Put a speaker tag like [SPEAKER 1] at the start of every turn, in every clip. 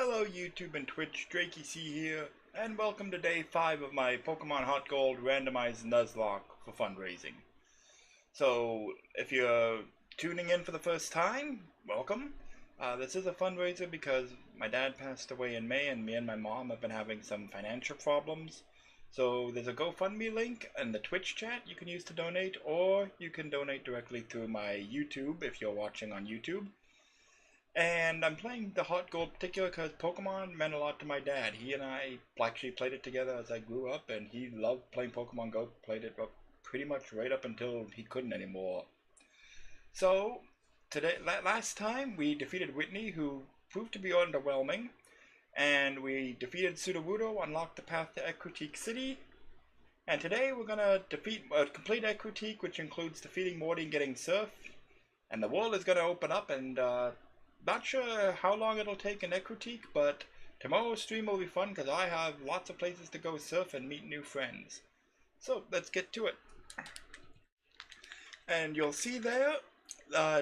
[SPEAKER 1] Hello YouTube and Twitch, Drakey here, and welcome to day 5 of my Pokemon HeartGold Randomized Nuzlocke for fundraising. So, if you're tuning in for the first time, welcome. This is a fundraiser because my dad passed away in May and me and my mom have been having some financial problems. So there's a GoFundMe link in the Twitch chat you can use to donate, or you can donate directly through my YouTube if you're watching on YouTube. And I'm playing the HeartGold particular because Pokemon meant a lot to my dad. He and I actually played it together as I grew up, and he loved playing Pokemon Go, played it pretty much right up until he couldn't anymore. So, last time we defeated Whitney, who proved to be underwhelming, and we defeated Sudowoodo, unlocked the path to Ecruteak City, and today we're going to complete Ecruteak, which includes defeating Morty and getting Surf, and the world is going to open up, and not sure how long it'll take in Ecruteak, but tomorrow's stream will be fun because I have lots of places to go surf and meet new friends. So let's get to it. And you'll see there,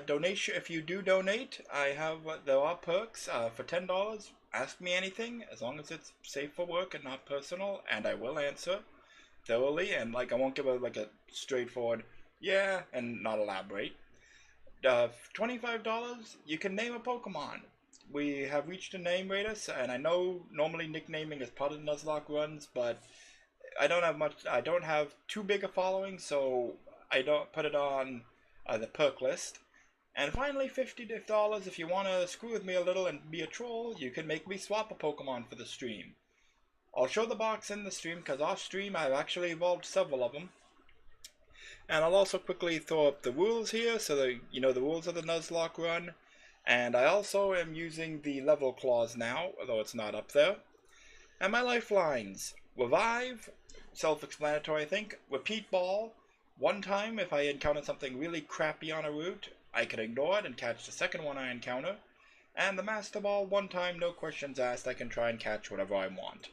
[SPEAKER 1] donation. If you do donate, there are perks for $10. Ask me anything as long as it's safe for work and not personal, and I will answer thoroughly. And I won't give a straightforward yeah and not elaborate. $25, you can name a Pokemon. We have reached a name radius, and I know normally nicknaming is part of the Nuzlocke runs, but I don't have too big a following, so I don't put it on the perk list. And finally, $50 if you want to screw with me a little and be a troll, you can make me swap a Pokemon for the stream. I'll show the box in the stream because off stream I've actually evolved several of them. And I'll also quickly throw up the rules here so that you know the rules of the Nuzlocke run. And I also am using the level clause now, although it's not up there. And my lifelines: revive, self-explanatory I think, repeat ball, one time if I encounter something really crappy on a route, I can ignore it and catch the second one I encounter. And the master ball, one time, no questions asked, I can try and catch whatever I want.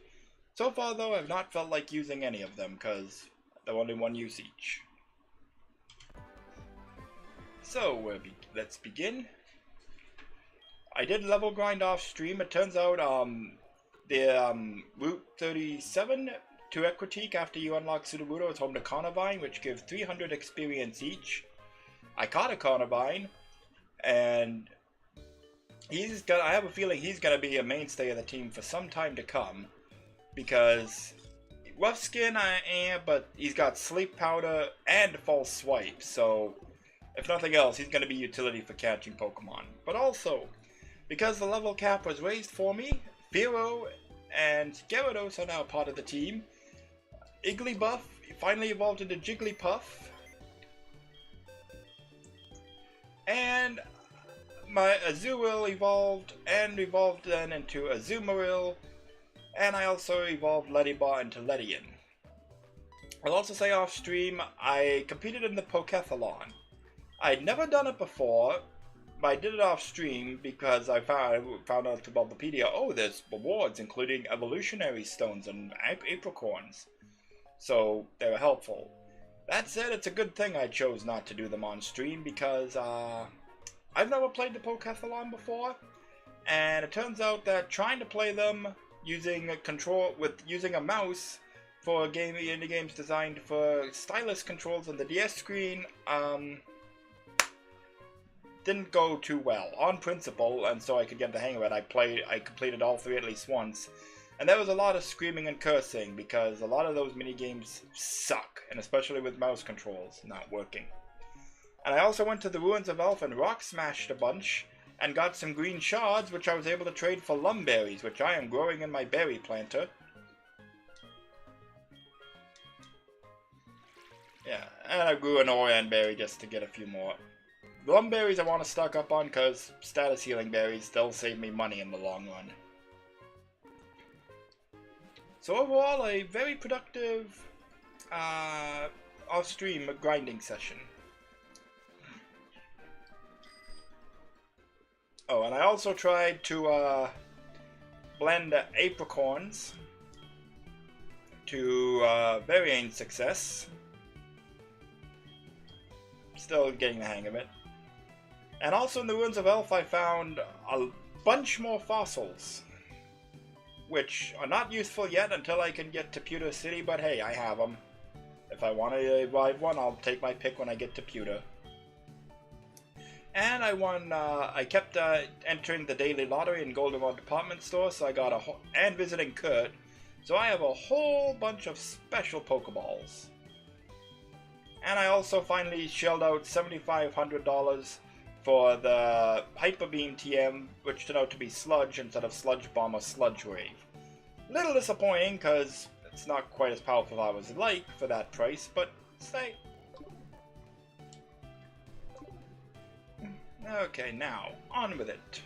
[SPEAKER 1] So far though, I've not felt like using any of them because they're only one use each. So let's begin. I did level grind off stream. It turns out Route 37 to Equitique after you unlock Sudowoodo is home to Carnivine, which give 300 experience each. I caught a Carnivine, and I have a feeling he's gonna be a mainstay of the team for some time to come, because rough skin but he's got sleep powder and false swipe, so if nothing else, he's gonna be utility for catching Pokemon. But also, because the level cap was raised for me, Fearow and Gyarados are now part of the team. Igglybuff finally evolved into Jigglypuff. And my Azurill evolved then into Azumarill. And I also evolved Ledyba into Ledian. I'll also say off stream, I competed in the Pokethalon. I'd never done it before, but I did it off stream because I found out about Wikipedia. Oh, there's rewards including evolutionary stones and apricorns, so they were helpful. That said, it's a good thing I chose not to do them on stream because I've never played the Pokethalon before, and it turns out that trying to play them using a mouse for indie games designed for stylus controls on the DS screen didn't go too well on principle, and so I could get the hang of it. I completed all three at least once, and there was a lot of screaming and cursing because a lot of those mini games suck, and especially with mouse controls not working. And I also went to the Ruins of Elf and rock smashed a bunch and got some green shards, which I was able to trade for lumberries, which I am growing in my berry planter. Yeah, and I grew an Oran berry just to get a few more. Lumberries I want to stock up on because status healing berries, they'll save me money in the long run. So overall, a very productive off-stream grinding session. Oh, and I also tried to blend apricorns to varying success. Still getting the hang of it. And also in the Ruins of Elf I found a bunch more fossils, which are not useful yet until I can get to Pewter City, but hey, I have them. If I want to revive one, I'll take my pick when I get to Pewter. And I kept entering the daily lottery in Goldenrod department store, so I got and visiting Kurt, so I have a whole bunch of special Pokeballs. And I also finally shelled out $7,500 for the Hyper Beam TM, which turned out to be Sludge instead of Sludge Bomb or Sludge Wave. Little disappointing, because it's not quite as powerful as I would like for that price, but stay. Okay, now, on with it.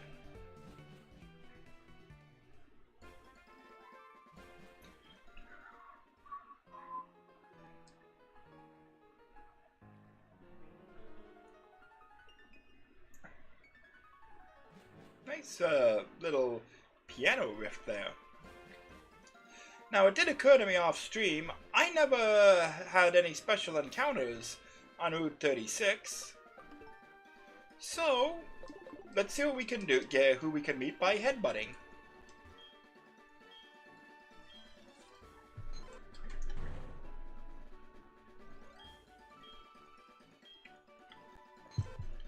[SPEAKER 1] Nice little piano riff there. Now, it did occur to me off stream, I never had any special encounters on Route 36. So, let's see what we can do, who we can meet by headbutting.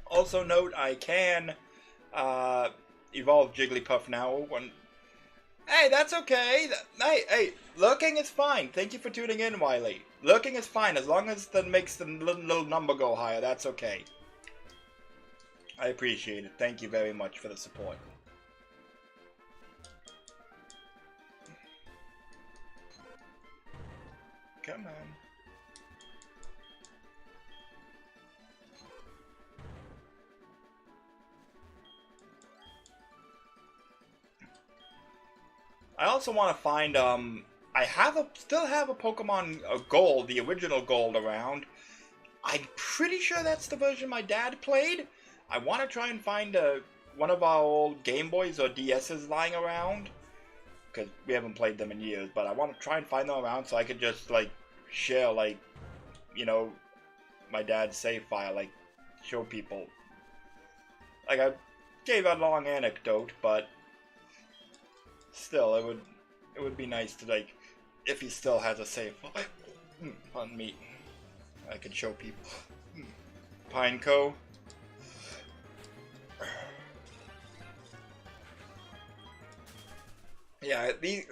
[SPEAKER 1] Also note, I can evolve Jigglypuff now. Hey, that's okay. Hey, lurking is fine. Thank you for tuning in, Wiley. Lurking is fine, as long as that makes the little number go higher, that's okay. I appreciate it. Thank you very much for the support. Come on. I also want to find, I still have a Pokemon Gold, the original Gold around. I'm pretty sure that's the version my dad played. I want to try and find one of our old Game Boys or DS's lying around. Because we haven't played them in years, but I want to try and find them around so I could just, like, share, like, you know, my dad's save file, like, show people. Like, I gave a long anecdote, but still, it would be nice to, like, if he still has a save file on me, I could show people. Pineco. Yeah, these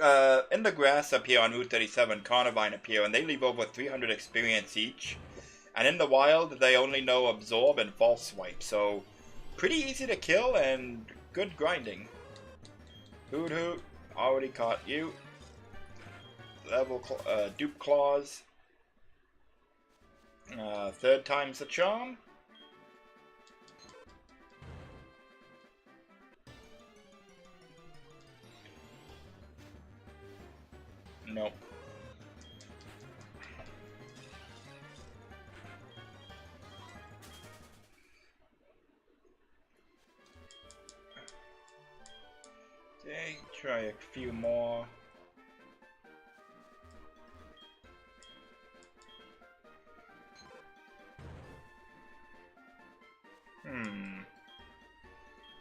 [SPEAKER 1] in the grass up here on Route 37, Carnivine appear, and they leave over 300 experience each. And in the wild, they only know Absorb and False Swipe, so pretty easy to kill and good grinding. Hoot Hoot, already caught you. Dupe Claws. Third time's the charm. Nope. Okay, try a few more.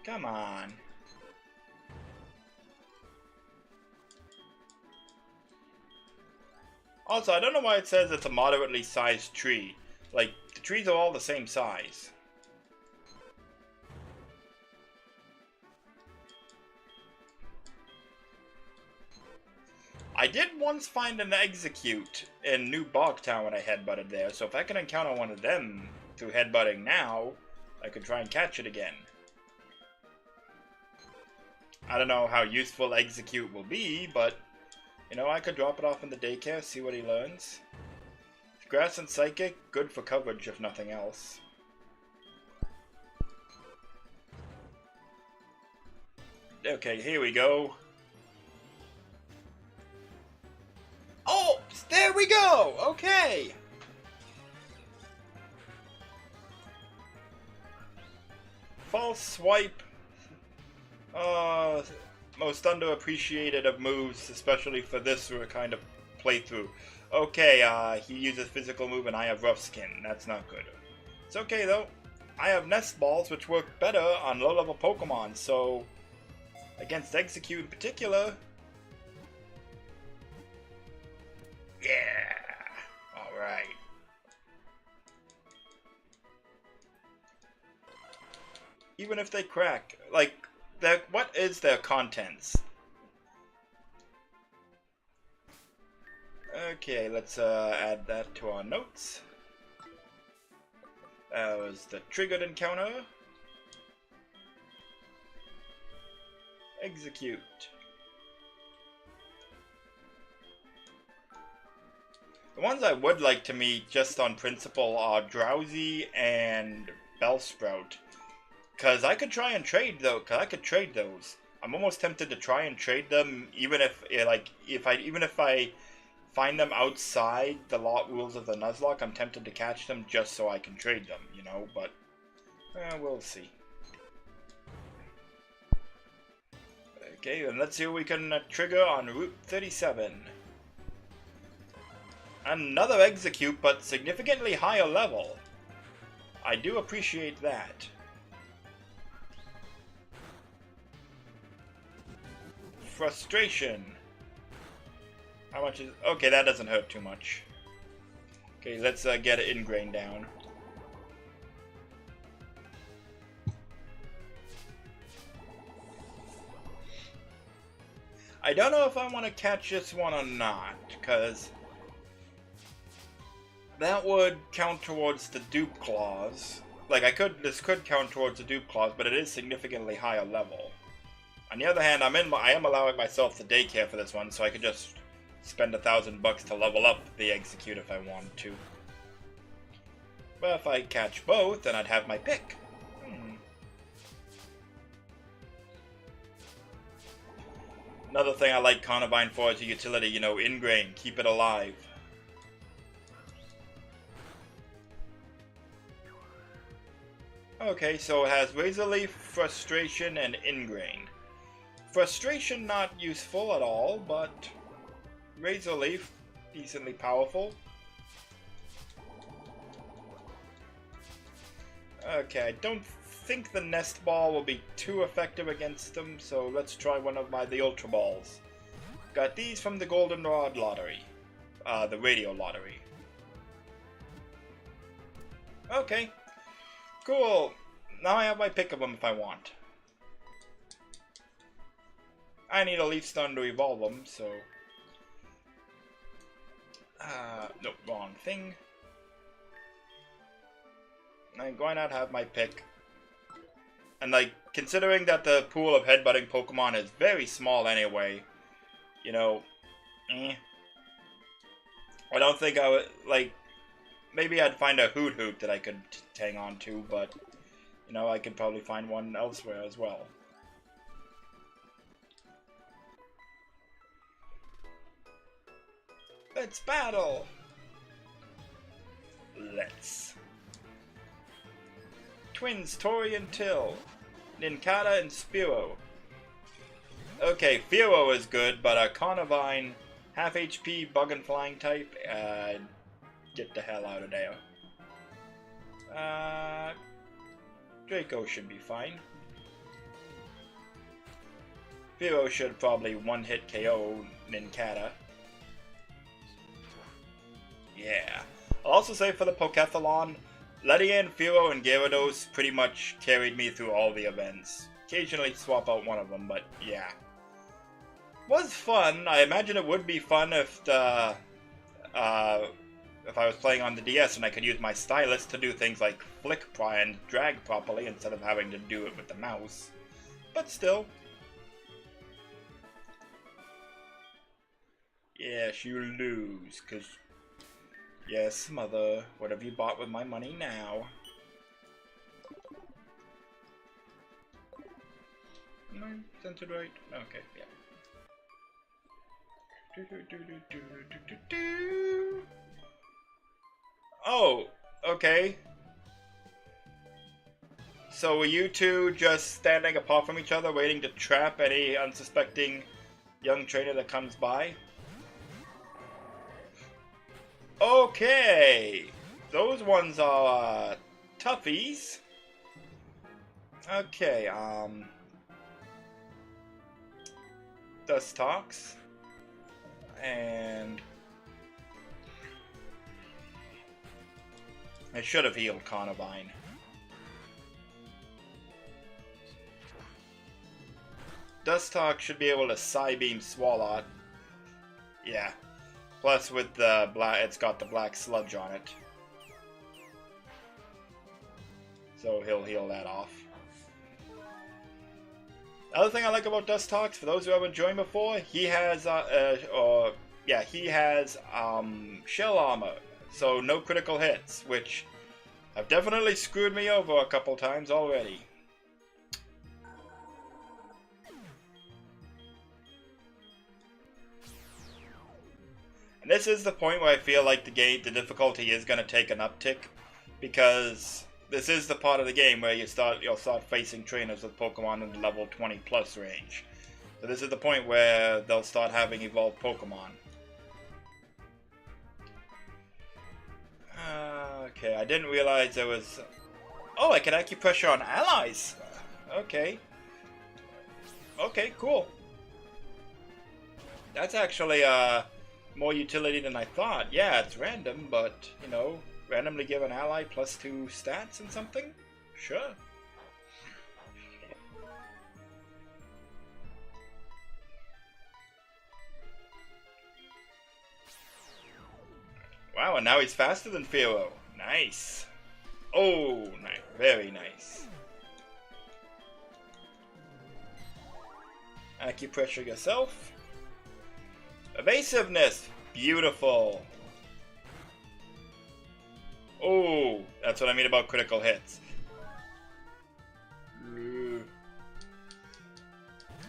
[SPEAKER 1] Come on. Also, I don't know why it says it's a moderately sized tree. Like, the trees are all the same size. I did once find an Execute in New Bogtown when I headbutted there, so if I can encounter one of them through headbutting now, I could try and catch it again. I don't know how useful Execute will be, but you know, I could drop it off in the daycare, see what he learns. Grass and Psychic, good for coverage if nothing else. Okay, here we go. Oh, there we go! Okay! False Swipe. Most underappreciated of moves, especially for this kind of playthrough. Okay, he uses physical move and I have rough skin. That's not good. It's okay though. I have Nest Balls, which work better on low-level Pokemon, so against Execute in particular. Yeah! Alright. Even if they crack, like, what is their contents? Okay, let's add that to our notes. That was the triggered encounter. Execute. The ones I would like to meet just on principle are Drowsy and Bellsprout. Cause I could try and trade those. I'm almost tempted to try and trade them, even if if I find them outside the lot rules of the Nuzlocke. I'm tempted to catch them just so I can trade them, you know. But we'll see. Okay, and let's see what we can trigger on Route 37. Another Execute, but significantly higher level. I do appreciate that. Frustration. How much is... Okay, that doesn't hurt too much. Okay, let's get it ingrained down. I don't know if I want to catch this one or not, because that would count towards the dupe clause. Like, this could count towards the dupe clause, but it is significantly higher level. On the other hand, I am allowing myself the daycare for this one, so I could just spend $1,000 to level up the Execute if I wanted to. But if I catch both, then I'd have my pick. Another thing I like Carnivine for is a utility, you know, Ingrain, keep it alive. Okay, so it has Razor Leaf, Frustration, and Ingrain. Frustration not useful at all, but Razor Leaf, decently powerful. Okay, I don't think the Nest Ball will be too effective against them, so let's try one of the Ultra Balls. Got these from the Golden Rod Lottery. The Radio Lottery. Okay. Cool. Now I have my pick of them if I want. I need a Leaf Stun to evolve them, so... nope, wrong thing. Why not have my pick? And like, considering that the pool of headbutting Pokemon is very small anyway, you know, I don't think I would, like, maybe I'd find a Hoot that I could hang on to, but, you know, I could probably find one elsewhere as well. Let's battle! Let's. Twins, Tori and Till. Nincada and Spearow. Okay, Fearow is good, but a Carnivine, half HP, bug and flying type, get the hell out of there. Draco should be fine. Fearow should probably one-hit KO Nincada. Yeah. I'll also say for the Pokethalon, Ledian, Fearow, and Gyarados pretty much carried me through all the events. Occasionally swap out one of them, but yeah. Was fun. I imagine it would be fun if I was playing on the DS and I could use my stylus to do things like flick and drag properly instead of having to do it with the mouse. But still. Yes, you lose, because... Yes, mother. What have you bought with my money now? Am I centered right? Okay, yeah. Oh, okay. So were you two just standing apart from each other waiting to trap any unsuspecting young trainer that comes by? Okay, those ones are toughies. Okay, Dustox and I should have healed Carnivine. Dustox should be able to Psybeam Swalot. Yeah. Plus with the black, it's got the black sludge on it. So he'll heal that off. Other thing I like about Dustox, for those who haven't joined before, he has, he has shell armor. So no critical hits, which have definitely screwed me over a couple times already. And this is the point where I feel like the difficulty is going to take an uptick, because this is the part of the game where you'll start facing trainers with Pokemon in the level 20 plus range. So this is the point where they'll start having evolved Pokemon. Okay, I didn't realize there was... Oh, I can acupressure on allies! Okay. Okay, cool. That's actually, more utility than I thought. Yeah, it's random, but, you know, randomly give an ally +2 stats and something? Sure. Wow, and now he's faster than Fearow. Nice. Oh, nice. Very nice. Acupressure yourself. Evasiveness! Beautiful! Oh, that's what I mean about critical hits.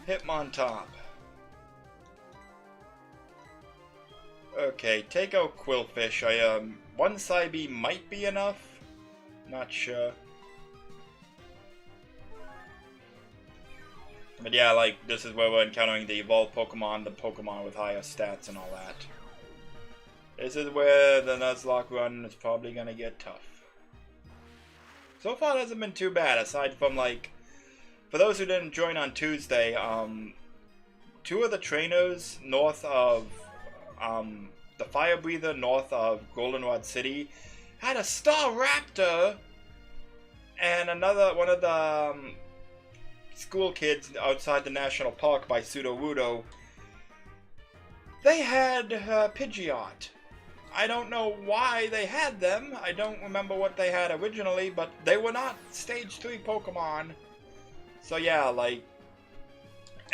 [SPEAKER 1] Hitmontop. Okay, take out Quillfish. One Psybe might be enough. Not sure. But yeah, like, this is where we're encountering the evolved Pokemon, the Pokemon with higher stats and all that. This is where the Nuzlocke run is probably gonna get tough. So far it hasn't been too bad, aside from, like, for those who didn't join on Tuesday, two of the trainers north of, the Fire Breather north of Goldenrod City had a Staraptor, and one of the school kids outside the national park by Sudowoodo, they had Pidgeot. I don't know why they had them. I don't remember what they had originally, but they were not Stage 3 Pokemon. So yeah, like,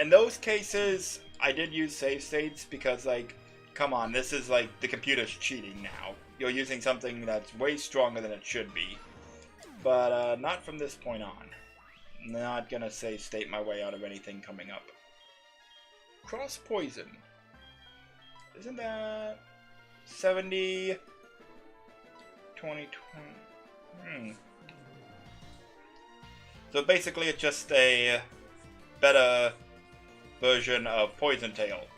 [SPEAKER 1] in those cases, I did use save states because, like, come on, this is like the computer's cheating now. You're using something that's way stronger than it should be. But not from this point on. Not gonna save state my way out of anything coming up. Cross Poison. Isn't that 70, 20, 20? So basically it's just a better version of Poison Tail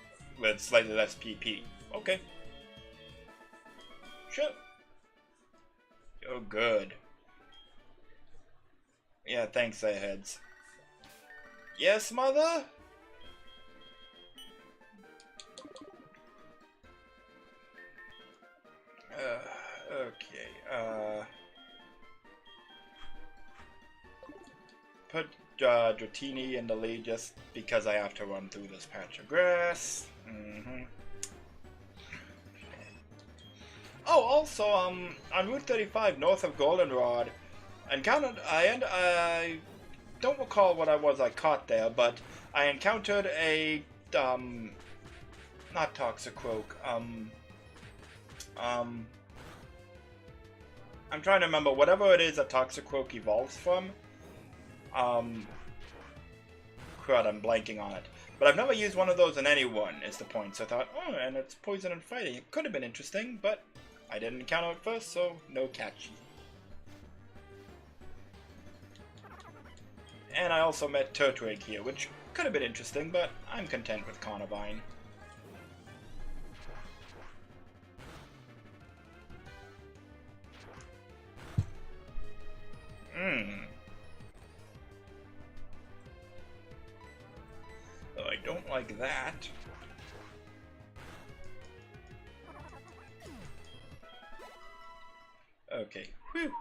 [SPEAKER 1] with slightly less PP. Okay. Sure. Oh, good. Yeah, thanks, Airheads. Yes, mother? Okay, put Dratini in the lead just because I have to run through this patch of grass. Oh, also, on Route 35 north of Goldenrod, I don't recall what I caught there, but I encountered a, not Toxicroak, I'm trying to remember, whatever it is that Toxicroak evolves from, crud, I'm blanking on it. But I've never used one of those on anyone, is the point, so I thought, oh, and it's poison and fighting. It could have been interesting, but I didn't encounter it first, so no catchy. And I also met Turtwig here, which could have been interesting, but I'm content with Carnivine. Oh, I don't like that. Okay, whew.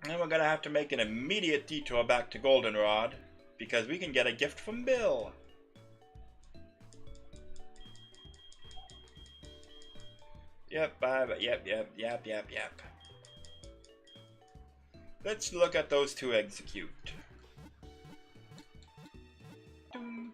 [SPEAKER 1] And we're gonna have to make an immediate detour back to Goldenrod, because we can get a gift from Bill. Yep. Let's look at those two execute. And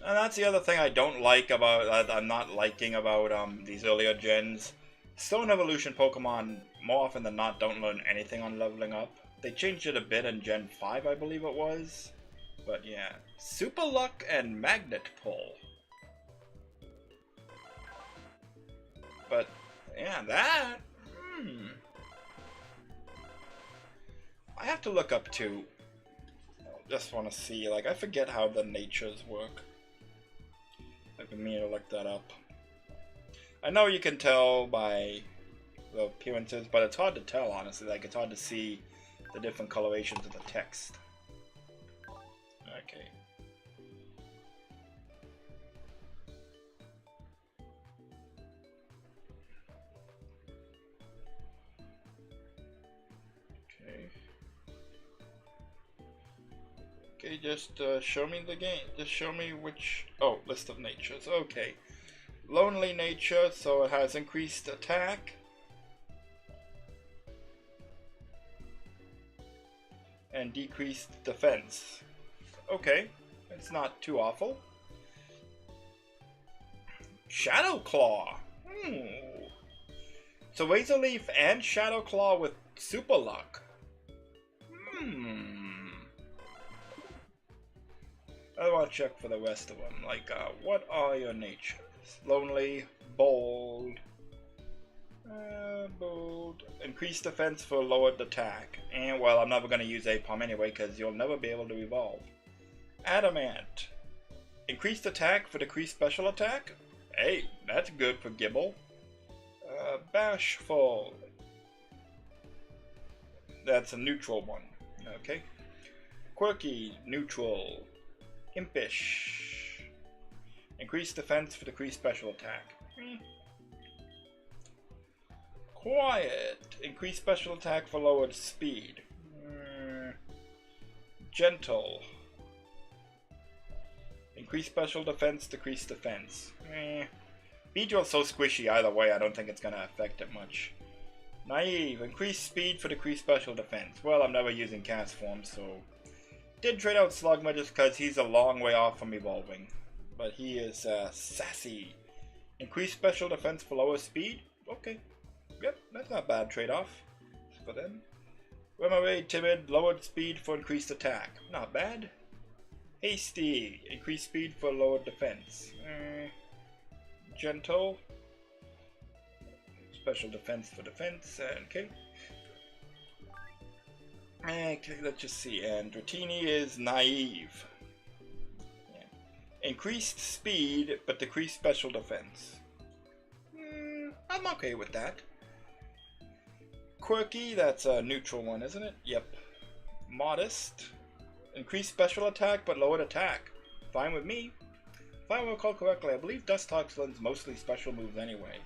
[SPEAKER 1] that's the other thing I don't like about, I'm not liking about these earlier gens. Stone Evolution Pokemon, more often than not, don't learn anything on leveling up. They changed it a bit in Gen 5, I believe it was. But yeah, Super Luck and Magnet Pull. But yeah, that... I have to look up too. Just want to see, like, I forget how the natures work. I've been meaning to look that up. I know you can tell by the appearances, but it's hard to tell, honestly. Like, it's hard to see the different colorations of the text. Okay. Okay, just show me the game. Just show me which... Oh, list of natures. Okay. Lonely nature, so it has increased attack. and decreased defense. Okay, it's not too awful. Shadow Claw. So Razor Leaf and Shadow Claw with Super Luck. I want to check for the rest of them. Like, what are your natures? Lonely, bold, bold. Increased defense for lowered attack. And, well, I'm never going to use Apalm anyway, because you'll never be able to evolve. Adamant. Increased attack for decreased special attack? Hey, that's good for Gibble. Bashful. That's a neutral one. Okay. Quirky, neutral. Impish. Increased defense for decreased special attack. Quiet. Increased special attack for lowered speed. Gentle. Increased special defense, decreased defense. Beedrill's so squishy either way, I don't think it's going to affect it much. Naive. Increased speed for decreased special defense. Well, I'm never using cast form, so... Did trade out Slugma just because he's a long way off from evolving. But he is sassy. Increased special defense for lower speed? Okay. Yep, that's not a bad trade-off for them. Remoraid, timid, lowered speed for increased attack. Not bad. Hasty. Increased speed for lowered defense. Gentle. Special defense for defense. Okay. Okay, let's just see. And Dratini is naive. Yeah. Increased speed, but decreased special defense. I'm okay with that. Quirky, that's a neutral one, isn't it? Yep. Modest. Increased special attack, but lowered attack. Fine with me. If I recall correctly, I believe Dustox lends mostly special moves anyway.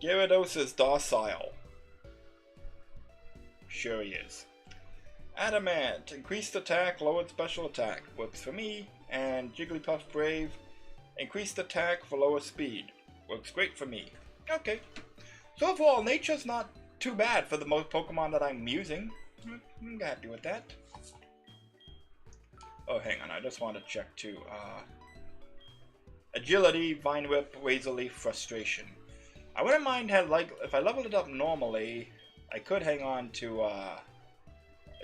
[SPEAKER 1] Gyarados is docile. Sure he is. Adamant, increased attack, lowered special attack. Works for me. And Jigglypuff Brave, increased attack for lower speed. Works great for me. Okay. So overall, nature's not too bad for the most Pokemon that I'm using. I'm happy with that. Oh, hang on, I just want to check too. Agility, Vine Whip, Razor Leaf, Frustration. I wouldn't mind if I leveled it up normally, I could hang on to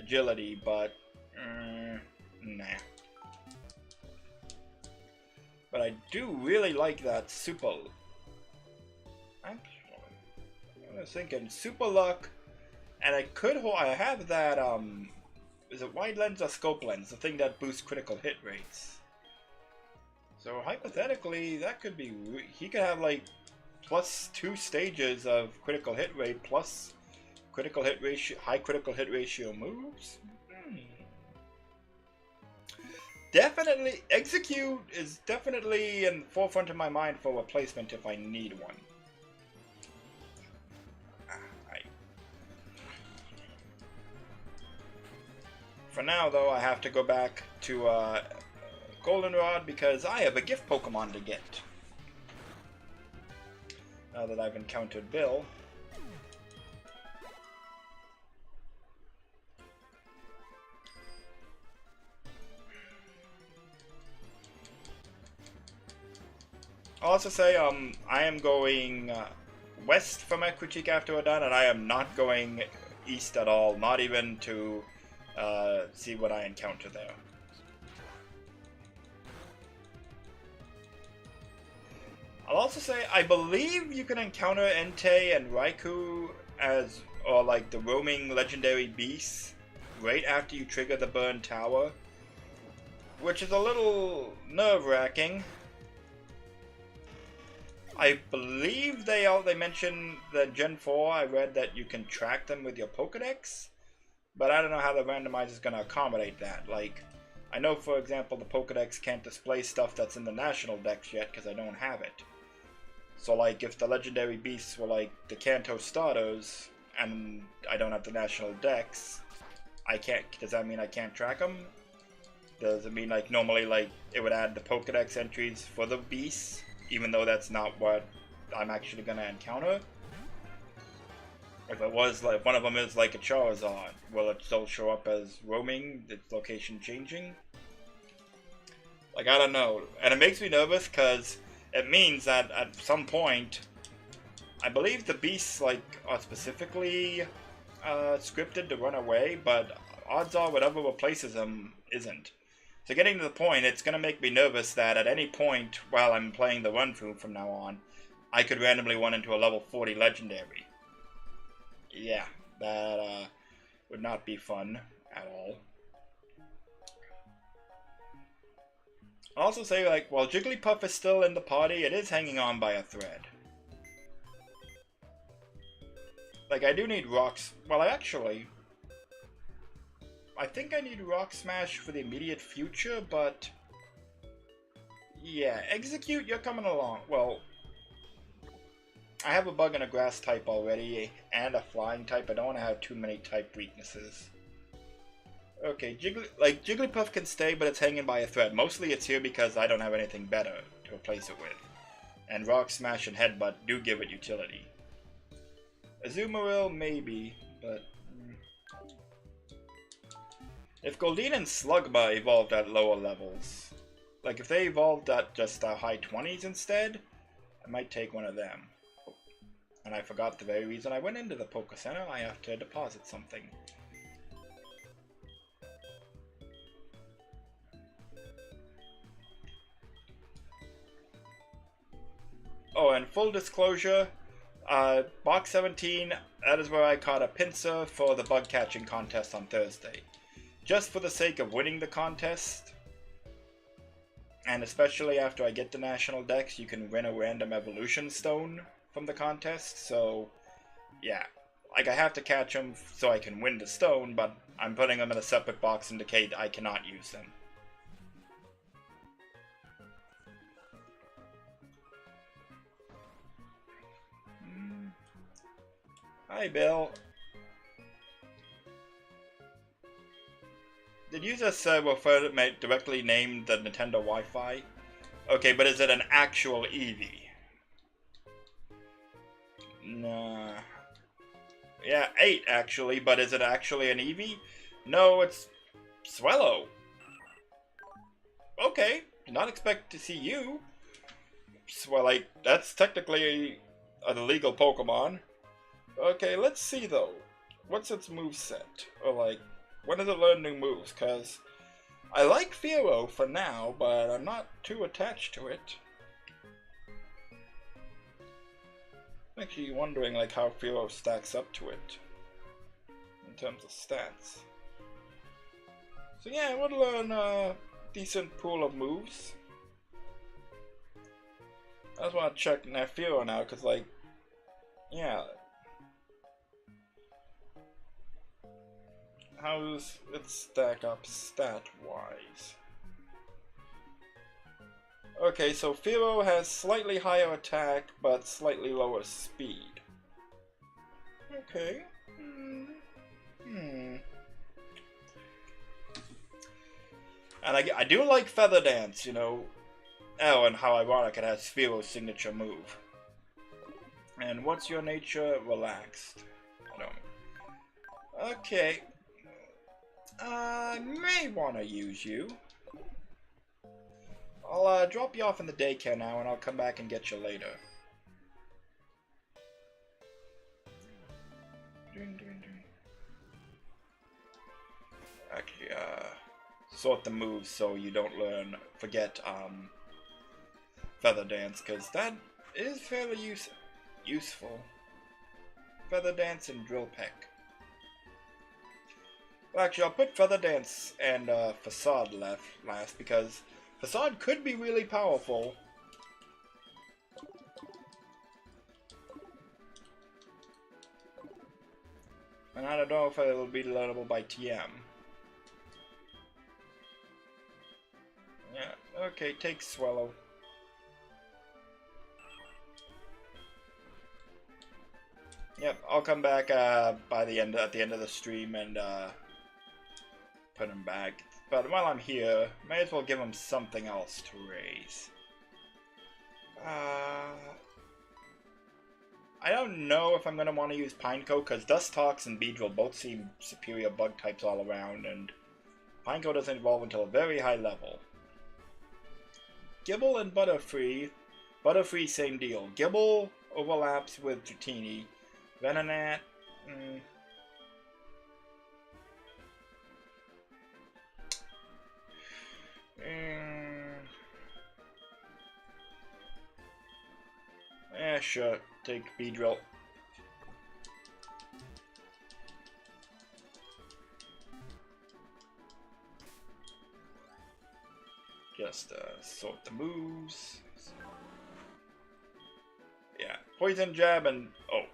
[SPEAKER 1] Agility, but nah. But I do really like that Super. I was thinking Super Luck, and I have that is it Wide Lens or Scope Lens, the thing that boosts critical hit rates. So hypothetically, that could be, he could have like plus 2 stages of critical hit rate plus critical hit ratio, high critical hit ratio moves. Definitely, Execute is definitely in the forefront of my mind for replacement if I need one. For now, though, I have to go back to Goldenrod because I have a gift Pokemon to get. Now that I've encountered Bill. I'll also say I am going west from Equitique after we're done, and I am not going east at all, not even to see what I encounter there. I'll also say I believe you can encounter Entei and Raikou or like the roaming legendary beasts right after you trigger the Burn Tower, which is a little nerve-wracking. I believe they mentioned that Gen 4, I read that you can track them with your Pokedex, but I don't know how the randomizer is going to accommodate that. Like, I know, for example, the Pokedex can't display stuff that's in the National Dex yet because I don't have it. So, like, if the legendary beasts were like the Kanto starters and I don't have the National Dex, I can't. Does that mean I can't track them? Does it mean, like, normally, like, it would add the Pokedex entries for the beasts, even though that's not what I'm actually going to encounter? If it was like one of them is like a Charizard, will it still show up as roaming? Its location changing? Like, I don't know. And it makes me nervous because it means that at some point, I believe the beasts like are specifically scripted to run away, but odds are whatever replaces them isn't. So getting to the point, it's going to make me nervous that at any point while I'm playing the run through from now on, I could randomly run into a level 40 legendary. Yeah, that would not be fun at all. I'll also say, like, while Jigglypuff is still in the party, it is hanging on by a thread. Like, I do need rocks. Well, I think I need Rock Smash for the immediate future, but yeah, Execute, you're coming along. Well, I have a bug and a grass type already, and a flying type. I don't want to have too many type weaknesses. Okay, Jigglypuff can stay, but it's hanging by a thread. Mostly it's here because I don't have anything better to replace it with. And Rock Smash and Headbutt do give it utility. Azumarill, maybe, but if Goldeen and Slugma evolved at lower levels, like if they evolved at just high 20s instead, I might take one of them. And I forgot the very reason I went into the Poké Center. I have to deposit something. Oh, and full disclosure, Box 17, that is where I caught a pincer for the bug catching contest on Thursday. Just for the sake of winning the contest, and especially after I get the National Dex, you can win a random evolution stone from the contest, so yeah. Like, I have to catch them so I can win the stone, but I'm putting them in a separate box in case I cannot use them. Hi, Bill. Did you just refer to directly named the Nintendo Wi-Fi? Okay, but is it an actual Eevee? Nah. Yeah, 8 actually, but is it actually an Eevee? No, it's Swellow. Okay, did not expect to see you. Well, like, that's technically an illegal Pokemon. Okay, let's see though. What's its moveset? Or like, when does it learn new moves? Cause I like Fearow for now, but I'm not too attached to it. I'm actually wondering like how Fearow stacks up to it in terms of stats. So yeah, it would learn a decent pool of moves. I just want to check Fearow now, cause like, yeah. How does it stack up stat-wise? Okay, so Fearow has slightly higher attack, but slightly lower speed. Okay. And I do like Feather Dance, you know. Oh, and how ironic it has Fearow's signature move. And what's your nature? Relaxed. I don't. Okay. I may want to use you. I'll drop you off in the daycare now, and I'll come back and get you later. Actually, sort the moves so you don't forget Feather Dance, because that is fairly useful. Feather Dance and Drill Peck. Well, actually, I'll put Feather Dance and Facade last, because Facade could be really powerful. And I don't know if it will be learnable by TM. Yeah, okay, take Swallow. Yep, I'll come back at the end of the stream and put him back. But while I'm here, may as well give him something else to raise. I don't know if I'm going to want to use Pineco, because Dustox and Beedrill both seem superior bug types all around, and Pineco doesn't evolve until a very high level. Gibble and Butterfree. Butterfree, same deal. Gibble overlaps with Dratini. Venonat. Sure. Take Beedrill. Just sort the moves. Yeah, Poison Jab and... oh,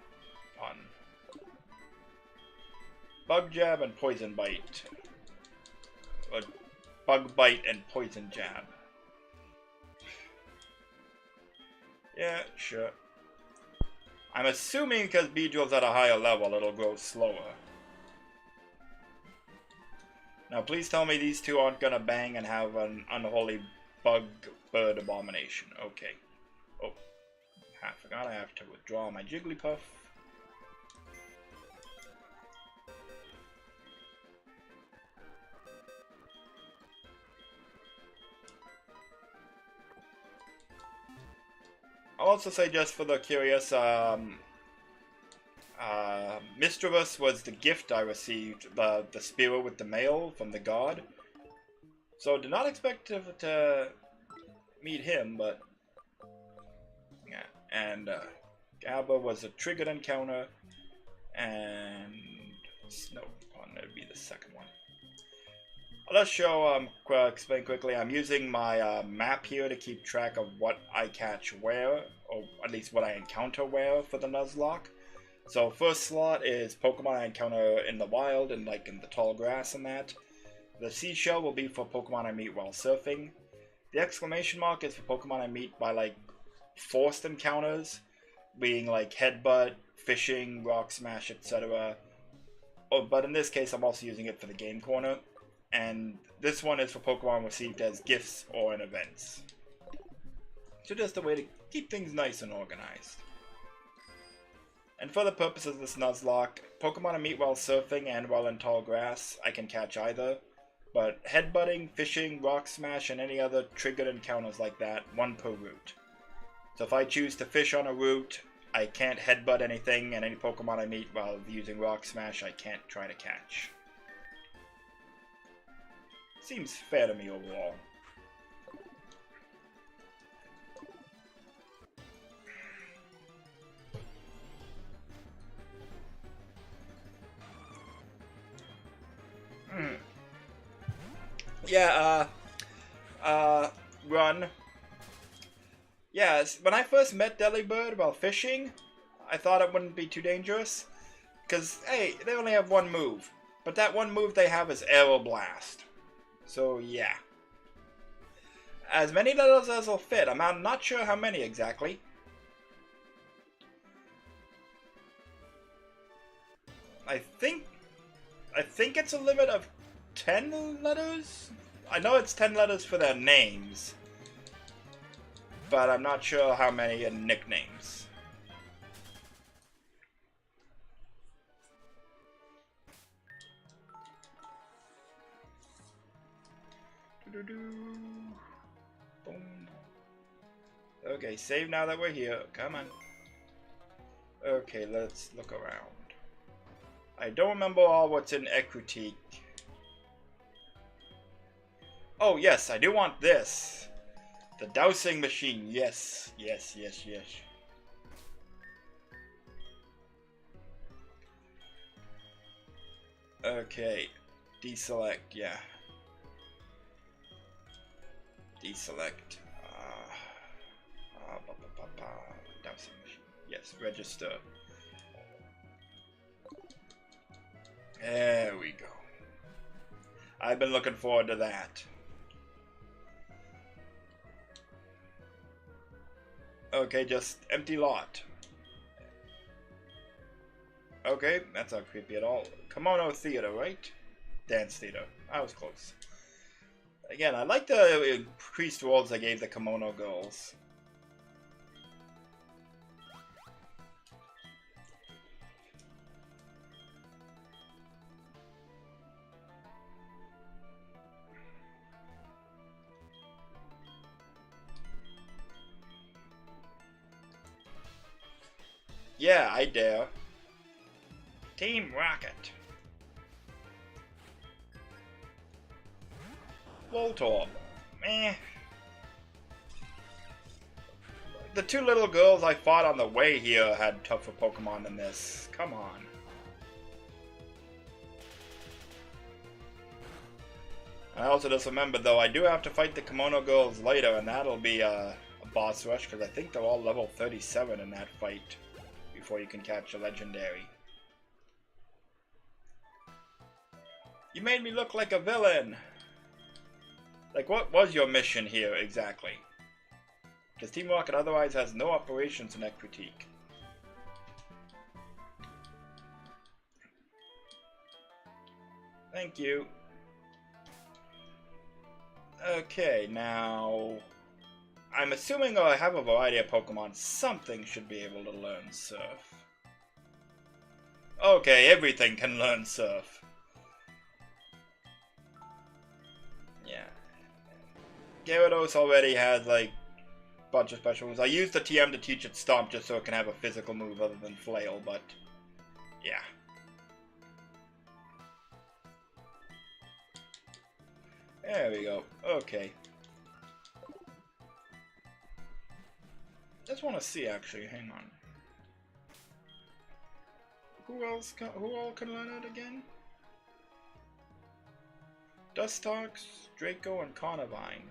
[SPEAKER 1] pun. Bug Jab and Poison Bite. Or Bug Bite and Poison Jab. Yeah, sure. I'm assuming because Beedrill's at a higher level, it'll grow slower. Now please tell me these two aren't gonna bang and have an unholy bug bird abomination. Okay. Oh. I forgot I have to withdraw my Jigglypuff. I'll also say, just for the curious, Misdreavus was the gift I received, the spear with the mail from the god. So did not expect to meet him, but yeah. And Gabba was a triggered encounter, and Snow Pond would be the second one. I'll just show, explain quickly. I'm using my map here to keep track of what I catch where, or at least what I encounter where for the Nuzlocke. So first slot is Pokemon I encounter in the wild and like in the tall grass and that. The seashell will be for Pokemon I meet while surfing. The exclamation mark is for Pokemon I meet by like forced encounters, being like Headbutt, Fishing, Rock Smash, etc. Oh, but in this case I'm also using it for the Game Corner. And this one is for Pokemon received as gifts or in events. So just a way to keep things nice and organized. And for the purposes of this Nuzlocke, Pokemon I meet while surfing and while in tall grass, I can catch either. But Headbutting, Fishing, Rock Smash, and any other triggered encounters like that, one per route. So if I choose to fish on a route, I can't Headbutt anything, and any Pokemon I meet while using Rock Smash, I can't try to catch. Seems fair to me overall. Yeah, run. Yes, when I first met Delibird while fishing, I thought it wouldn't be too dangerous. Because, hey, they only have one move. But that one move they have is Aeroblast. So, yeah. As many letters as will fit. I'm not sure how many exactly. I think it's a limit of 10 letters? I know it's 10 letters for their names. But I'm not sure how many in nicknames. Boom. Okay, save now that we're here. Come on. Okay, let's look around. I don't remember all what's in Ecruteak. Oh yes, I do want this. The dowsing machine. Yes, yes, yes, yes. Okay, deselect, yeah. Deselect. Dowsing machine. Yes, register. There we go. I've been looking forward to that. Okay, just empty lot. Okay, that's not creepy at all. Kimono Theater, right? Dance Theater. I was close. Again, I like the increased roles I gave the Kimono girls. Yeah, I dare. Team Rocket. Voltorb. Meh. The two little girls I fought on the way here had tougher Pokemon than this. Come on. I also just remembered, though, I do have to fight the Kimono girls later, and that'll be a boss rush, because I think they're all level 37 in that fight before you can catch a legendary. You made me look like a villain! Like, what was your mission here, exactly? Because Team Rocket otherwise has no operations in Critique. Thank you. Okay, now... I'm assuming I have a variety of Pokemon. Something should be able to learn Surf. Okay, everything can learn Surf. Yeah. Gyarados already has, like, a bunch of special moves. I used the TM to teach it Stomp just so it can have a physical move other than Flail, but... yeah. There we go. Okay. Just want to see, actually. Hang on. Who all can learn it again? Dustox, Draco, and Carnivine.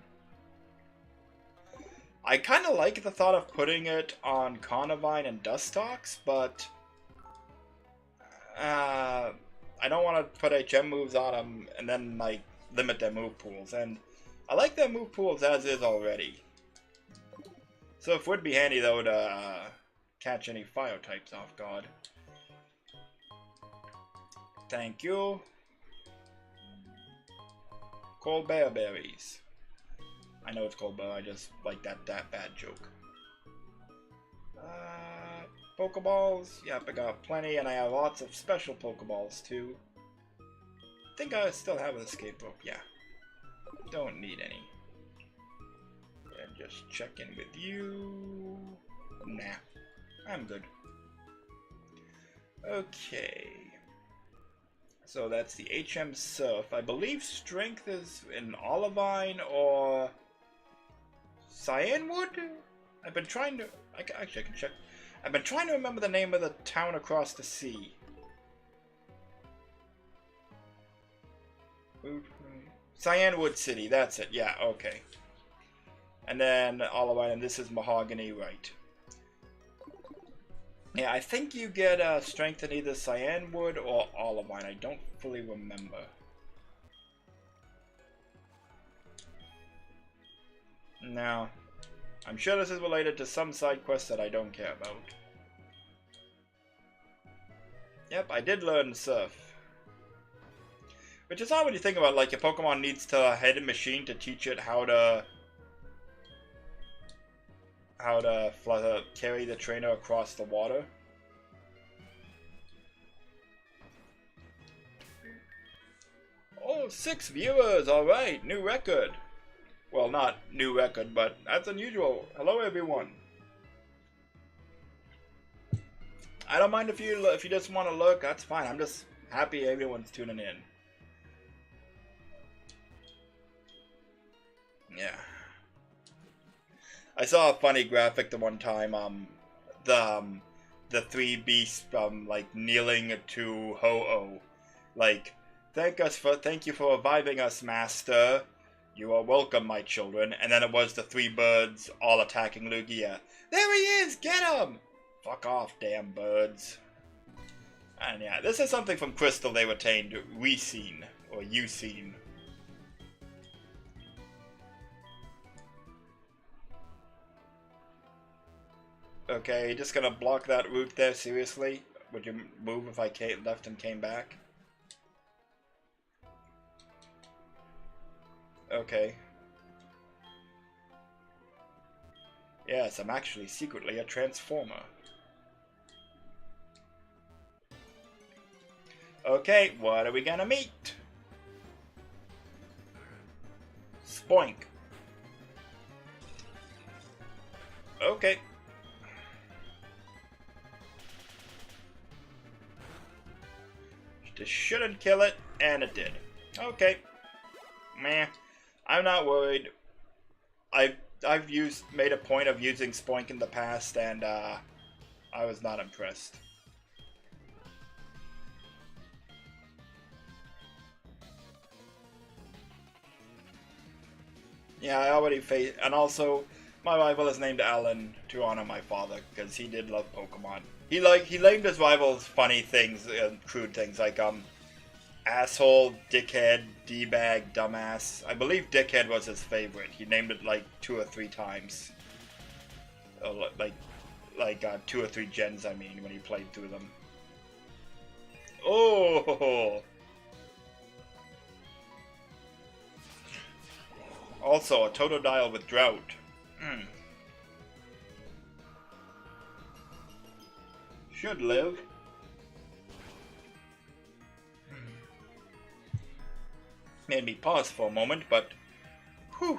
[SPEAKER 1] I kind of like the thought of putting it on Carnivine and Dustox, but I don't want to put HM moves on them and then like limit their move pools. And I like their move pools as is already. So it would be handy though to catch any fire types off guard. Thank you. Cold Bear Berries. I know it's Cold Bear, I just like that bad joke. Pokeballs. Yep, I got plenty, and I have lots of special Pokeballs too. I think I still have an escape rope, yeah. Don't need any. And just check in with you. Nah, I'm good. Okay. So that's the HM Surf. I believe Strength is in Olivine or Cyanwood? I've been trying to... actually, I can check. I've been trying to remember the name of the town across the sea. Cyanwood City, that's it. Yeah, okay. And then Olivine, and this is Mahogany, right. Yeah, I think you get strength in either Cyanwood or Olivine. I don't fully remember. No. I'm sure this is related to some side quest that I don't care about. Yep, I did learn Surf. Which is odd when you think about it, like your Pokemon needs to head a machine to teach it how to carry the trainer across the water. Oh, 6 viewers, alright, new record. Well, not new record, but that's unusual. Hello everyone. I don't mind if you just want to look, that's fine. I'm just happy everyone's tuning in. Yeah. I saw a funny graphic the one time, the 3 beasts, like, kneeling to Ho-Oh. Like, thank you for reviving us, master. You are welcome, my children. And then it was the 3 birds all attacking Lugia. There he is! Get him! Fuck off, damn birds. And yeah, this is something from Crystal they retained, Reseen, or Useen. Okay, just gonna block that route there, seriously? Would you move if I left and came back? Okay. Yes, I'm actually secretly a Transformer. Okay, what are we gonna meet? Spoink. This shouldn't kill it, and it did. Okay. Meh. I'm not worried. I've made a point of using Spoink in the past, and I was not impressed. Yeah, I already faced, and also my rival is named Alan to honor my father because he did love Pokemon. He named his rivals funny things and crude things like asshole, dickhead, d-bag, dumbass. I believe dickhead was his favorite. He named it like 2 or 3 times. Like 2 or 3 gens, I mean, when he played through them. Oh! Also, a Totodile with Drought. Should live. Made me pause for a moment, but whew.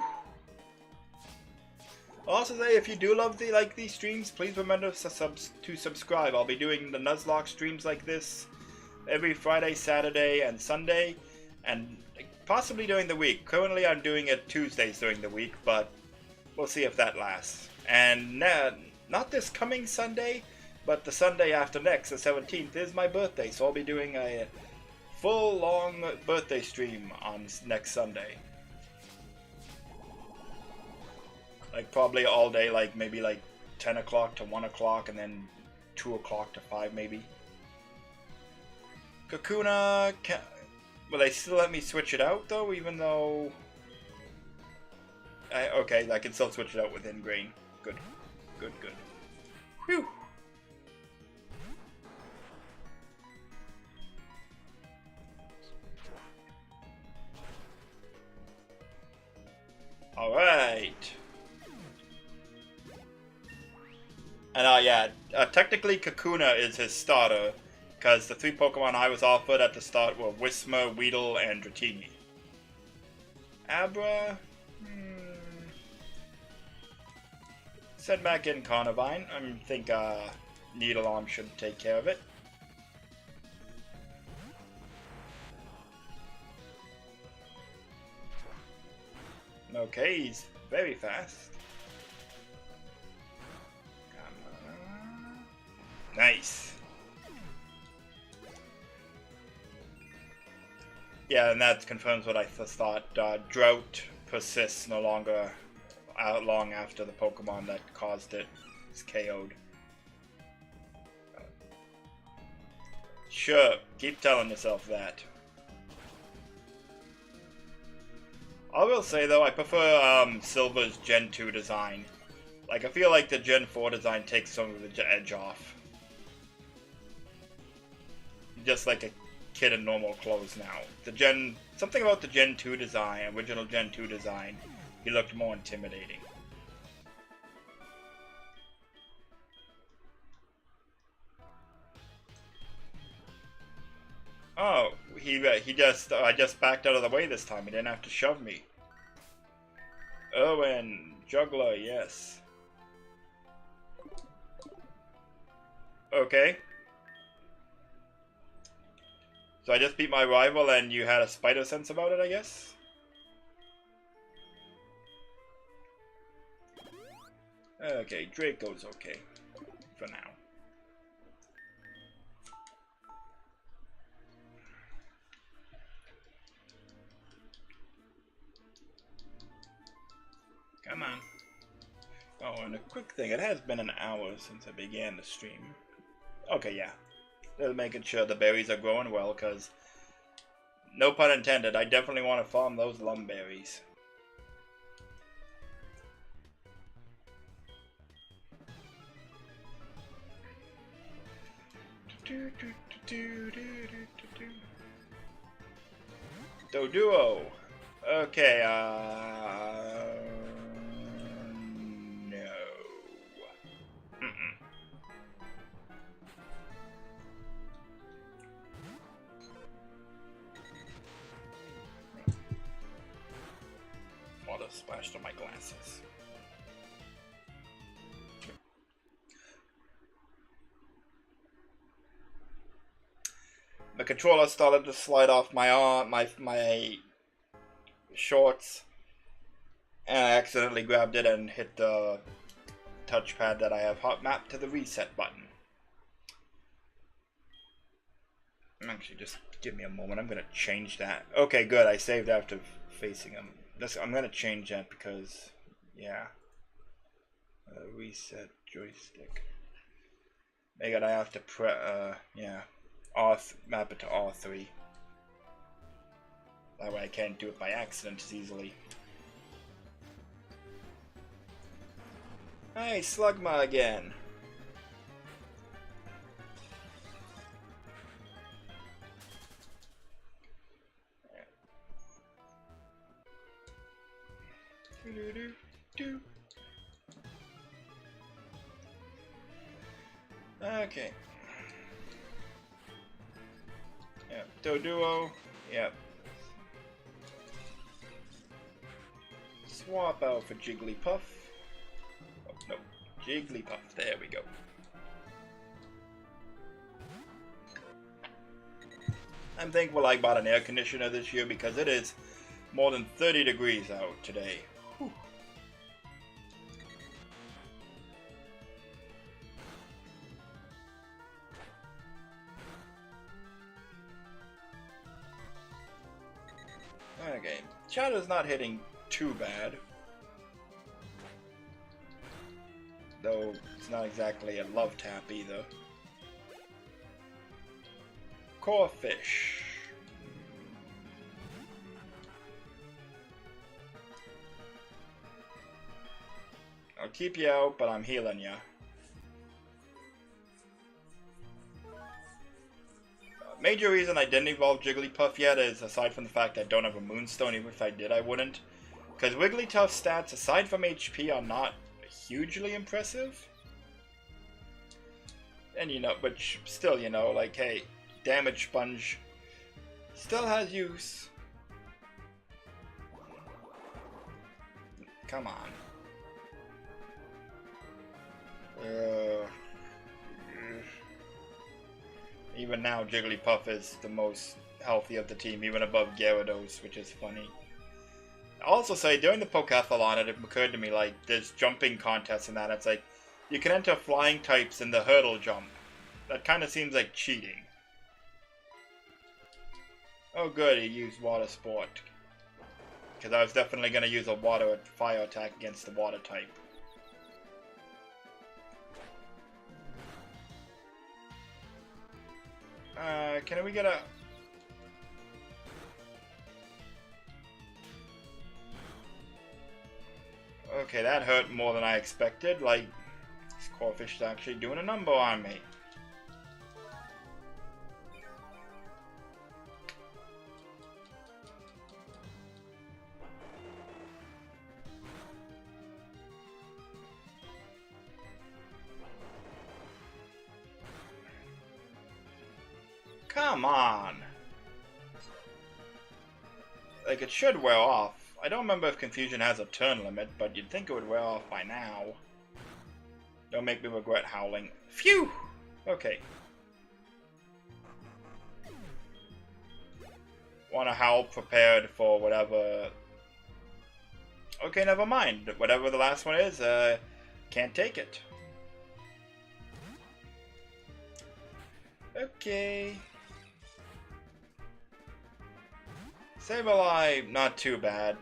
[SPEAKER 1] I'll also say, if you do love these streams, please remember to subscribe. I'll be doing the Nuzlocke streams like this every Friday, Saturday, and Sunday, and possibly during the week. Currently, I'm doing it Tuesdays during the week, but we'll see if that lasts. And not this coming Sunday, but the Sunday after next, the 17th, is my birthday, so I'll be doing a full long birthday stream on next Sunday. Like probably all day, like maybe like 10 o'clock to 1 o'clock, and then 2 o'clock to 5 maybe. Kakuna, will they still let me switch it out though, even though... okay, I can still switch it out with Ingrain. Good. Good, good. Whew! Alright. And yeah, technically Kakuna is his starter, because the 3 Pokemon I was offered at the start were Whismur, Weedle, and Dratini. Abra... Send back in Carnivine. I think Needle should take care of it. Okay, he's very fast. Nice. Yeah, and that confirms what I thought. Drought persists no longer long after the Pokemon that caused it is KO'd. Sure, keep telling yourself that. I will say though, I prefer Silver's Gen 2 design. Like, I feel like the Gen 4 design takes some of the edge off. Just like a kid in normal clothes now. Something about the Gen 2 design, original Gen 2 design, he looked more intimidating. Oh, I just backed out of the way this time. He didn't have to shove me. Erwin, Juggler, yes. Okay. So I just beat my rival and you had a spider sense about it, I guess? Okay, Draco's okay. For now. Come on. Oh, and a quick thing. It has been an hour since I began the stream. Okay, yeah. Just making sure the berries are growing well, because, no pun intended, I definitely want to farm those lumberries. Doduo. Okay, no. Water splashed on my glasses. controller started to slide off my arm, my shorts, and I accidentally grabbed it and hit the touchpad that I have hot mapped to the reset button. Actually, just give me a moment. I'm gonna change that. Okay, good. I saved after facing him. I'm gonna change that because, yeah. Reset joystick. I have to yeah. Map it to R3. That way I can't do it by accident as easily. Hey, Slugma again. Okay. Yep. Doduo. Yep. Swap out for Jigglypuff. Oh, no. Jigglypuff. There we go. I'm thankful I bought an air conditioner this year because it is more than 30 degrees out today. Whew. Okay, Shadow's not hitting too bad. Though it's not exactly a love tap either. Core fish. I'll keep you out, but I'm healing you. Major reason I didn't evolve Jigglypuff yet is, aside from the fact I don't have a Moonstone, even if I did I wouldn't. Because Wigglytuff's stats, aside from HP, are not hugely impressive. And you know, but still, you know, like, hey, Damage Sponge still has use. Come on. Even now, Jigglypuff is the most healthy of the team, even above Gyarados, which is funny. I'll also say, during the Pokéathlon, it occurred to me, like, there's jumping contests and that. It's like, you can enter flying types in the hurdle jump. That kind of seems like cheating. Oh good, he used Water Sport. Because I was definitely going to use a fire attack against the water type. Can we get a... Okay, that hurt more than I expected. Like, this Corphish is actually doing a number on me. Come on! Like, it should wear off. I don't remember if Confusion has a turn limit, but you'd think it would wear off by now. Don't make me regret howling. Phew! Okay. Want to howl prepared for whatever... Okay, never mind. Whatever the last one is, can't take it. Okay. Sableye, not too bad.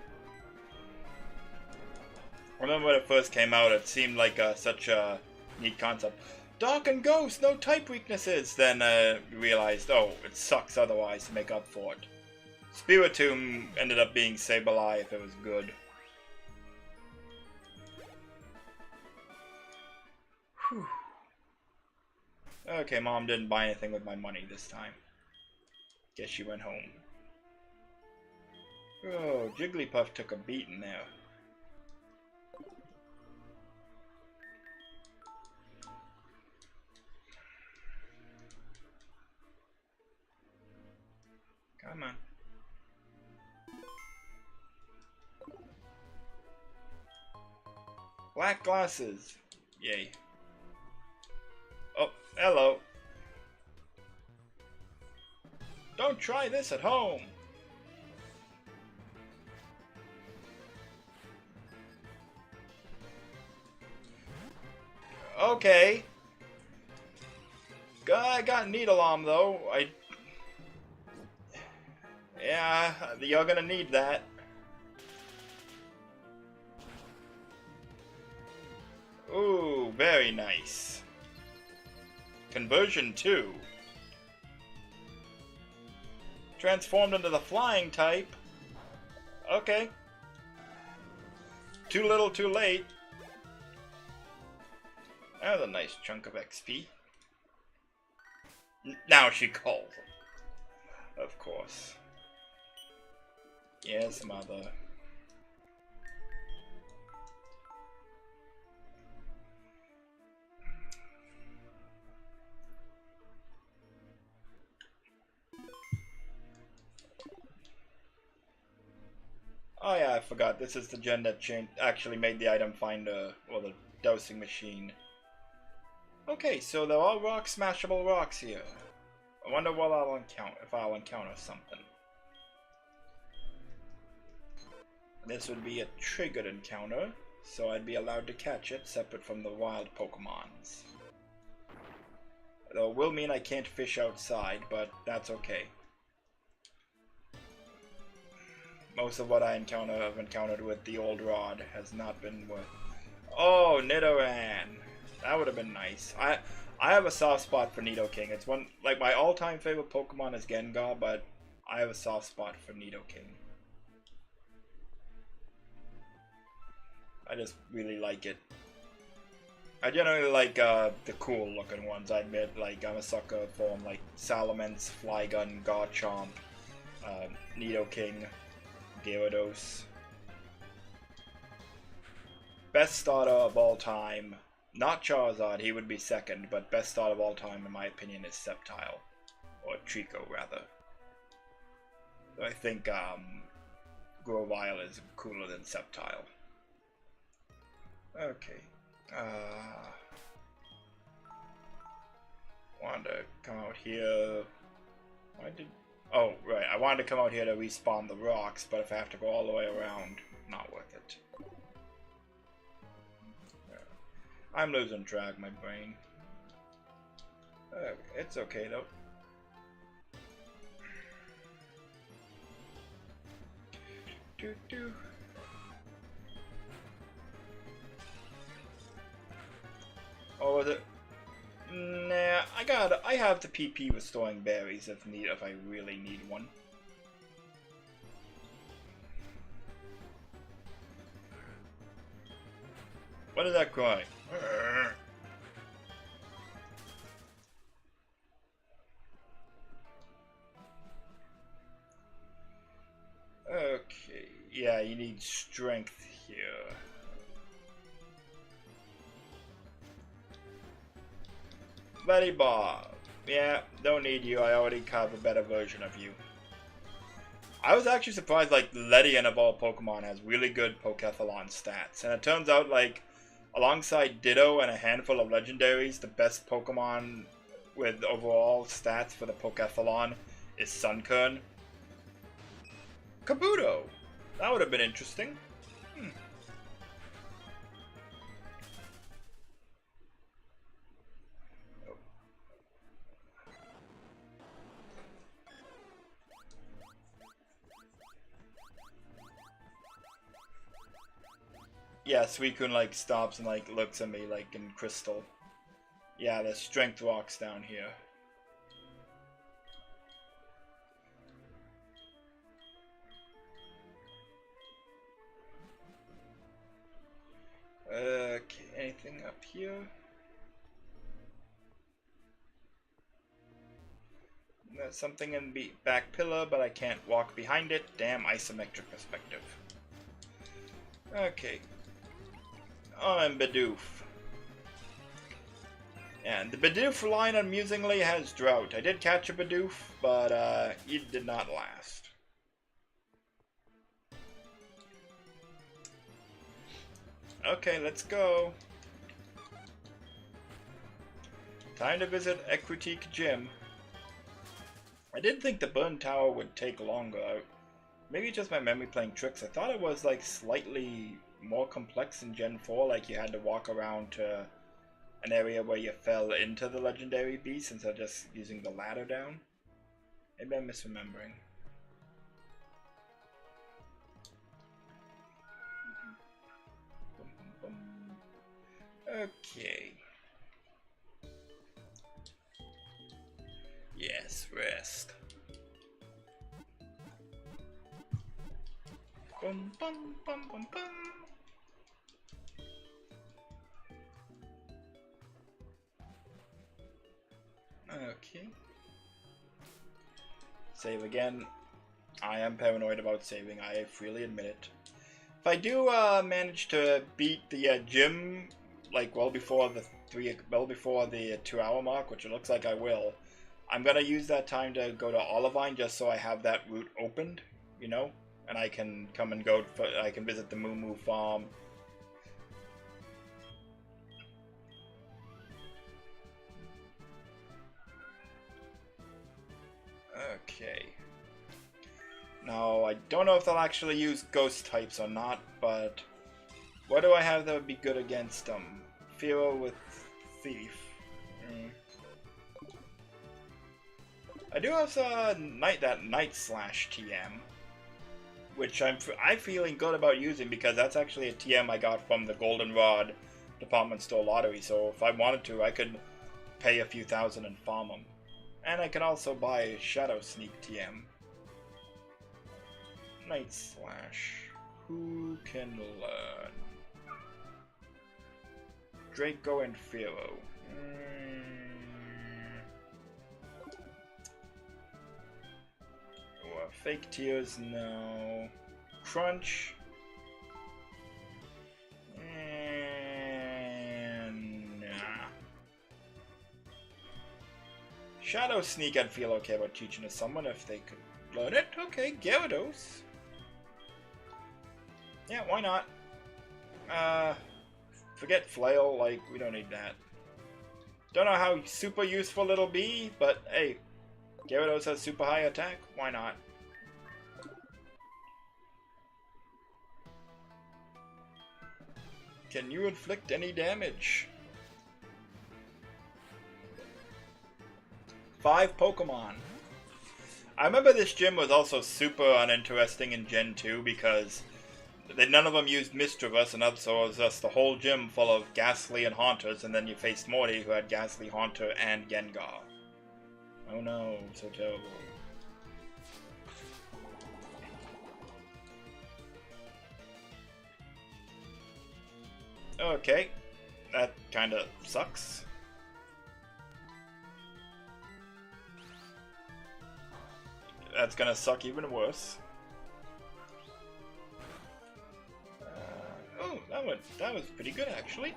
[SPEAKER 1] I remember when it first came out, it seemed like such a neat concept. Dark and Ghost, no type weaknesses! Then realized, oh, it sucks otherwise to make up for it. Spiritomb ended up being Sableye if it was good. Whew. Okay, Mom didn't buy anything with my money this time. Guess she went home. Oh, Jigglypuff took a beating there. Come on. Black glasses. Yay. Oh, hello. Don't try this at home. Okay. I got needle arm though. Yeah, you're gonna need that. Ooh, very nice. Conversion 2. Transformed into the flying type. Okay. Too little, too late. That was a nice chunk of XP. Now she calls. Of course. Yes, mother. Oh yeah, I forgot. This is the gen that actually made the item finder, or the dosing machine. Okay, so they're all rock smashable rocks here. I wonder what I'll encounter, if I'll encounter something. This would be a triggered encounter, so I'd be allowed to catch it separate from the wild Pokemons. Though it will mean I can't fish outside, but that's okay. Most of what I've encountered with the old rod has not been worth. Oh, Nidoran! That would have been nice. I have a soft spot for Nidoking. It's one, like, my all-time favorite Pokemon is Gengar, but I have a soft spot for Nidoking. I just really like it. I generally like the cool looking ones, I admit. Like, I'm a sucker for them, like Salamence, Flygon, Garchomp, Nidoking, Gyarados. Best starter of all time, not Charizard, he would be second, but best starter of all time in my opinion is Sceptile. Or Trico, rather. I think Grovyle is cooler than Sceptile. Okay. Wanted to come out here. Why did... Oh, right. I wanted to come out here to respawn the rocks, but if I have to go all the way around, not worth it. I'm losing track, my brain. It's okay, though. Doo-doo. Oh, was it? Nah, I have the PP restoring berries if I really need one. What is that crying? Okay, yeah, you need strength here. Buddy Bob. Yeah, don't need you. I already have a better version of you. I was actually surprised, like, Ledian of all Pokemon has really good Pokethalon stats. And it turns out, like, alongside Ditto and a handful of legendaries, the best Pokemon with overall stats for the Pokethalon is Sunkern. Kabuto! That would have been interesting. Yeah, Suicune like stops and like looks at me like in crystal. Yeah, there's strength rocks down here. Okay, anything up here? There's something in the back pillar, but I can't walk behind it. Damn isometric perspective. Okay. I'm Bidoof. And the Bidoof line amusingly has drought. I did catch a Bidoof, but it did not last. Okay, let's go. Time to visit Equitique Gym. I didn't think the burn tower would take longer. Maybe just my memory playing tricks. I thought it was like slightly more complex in Gen 4, like you had to walk around to an area where you fell into the legendary beast instead of just using the ladder down. Maybe I'm misremembering. Okay. Yes, rest. Bum bum bum bum bum. Okay. Save again. I am paranoid about saving, I freely admit it. If I do manage to beat the gym like well before the 2-hour mark, which it looks like I will, I'm gonna use that time to go to Olivine just so I have that route opened, you know, and I can come and go. I can visit the Moo Moo farm. Okay. Now I don't know if they'll actually use ghost types or not, but what do I have that would be good against them? Firo with Thief. I do have that Night Slash TM, which I'm feeling good about using because that's actually a TM I got from the Goldenrod department store lottery. So if I wanted to, I could pay a few thousand and farm them, and I can also buy a Shadow Sneak TM. Night Slash. Who can learn? Draco and Firo. Fake Tears, no. Crunch. And nah. Shadow Sneak, I'd feel okay about teaching to someone if they could learn it. Okay, Gyarados. Yeah, why not? Forget Flail, like, we don't need that. Don't know how super useful it'll be, but hey, Gyarados has super high attack, why not? Can you inflict any damage? 5 Pokemon. I remember this gym was also super uninteresting in Gen 2 because none of them used Mischievous, and so it was just the whole gym full of Ghastly and Haunters, and then you faced Morty who had Ghastly, Haunter, and Gengar. Oh no, so terrible. Okay, that kinda sucks. That's gonna suck even worse. Oh, that was pretty good actually.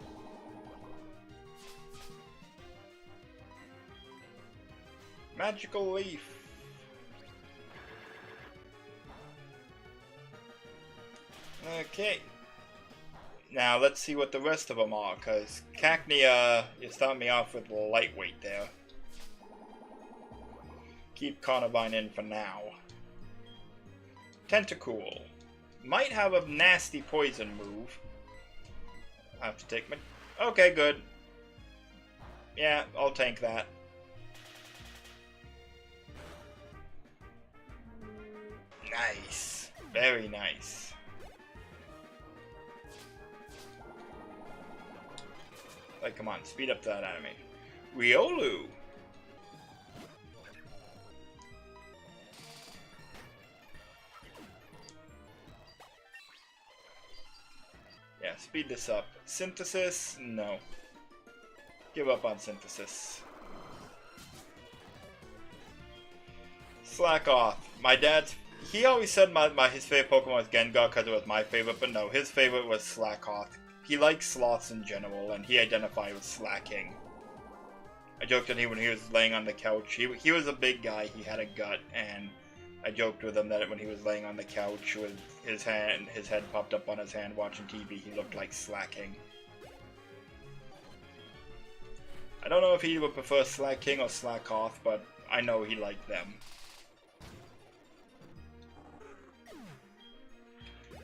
[SPEAKER 1] Magical Leaf. Okay. Now let's see what the rest of them are, because Cacnea, you start me off with lightweight there. Keep Carnivine in for now. Tentacool. Might have a nasty poison move. I have to take my... Okay, good. Yeah, I'll tank that. Nice. Very nice. Like, come on, speed up that anime. Riolu. Yeah, speed this up. Synthesis? No. Give up on Synthesis. Slack off. My dad's... He always said his favorite Pokemon was Gengar because it was my favorite, but no, his favorite was Slackoth. He likes sloths in general, and he identified with slacking. I joked at him when he was laying on the couch. He was a big guy, he had a gut, and I joked with him that when he was laying on the couch with his head popped up on his hand watching TV, he looked like slacking. I don't know if he would prefer Slacking or Slackoth, but I know he liked them.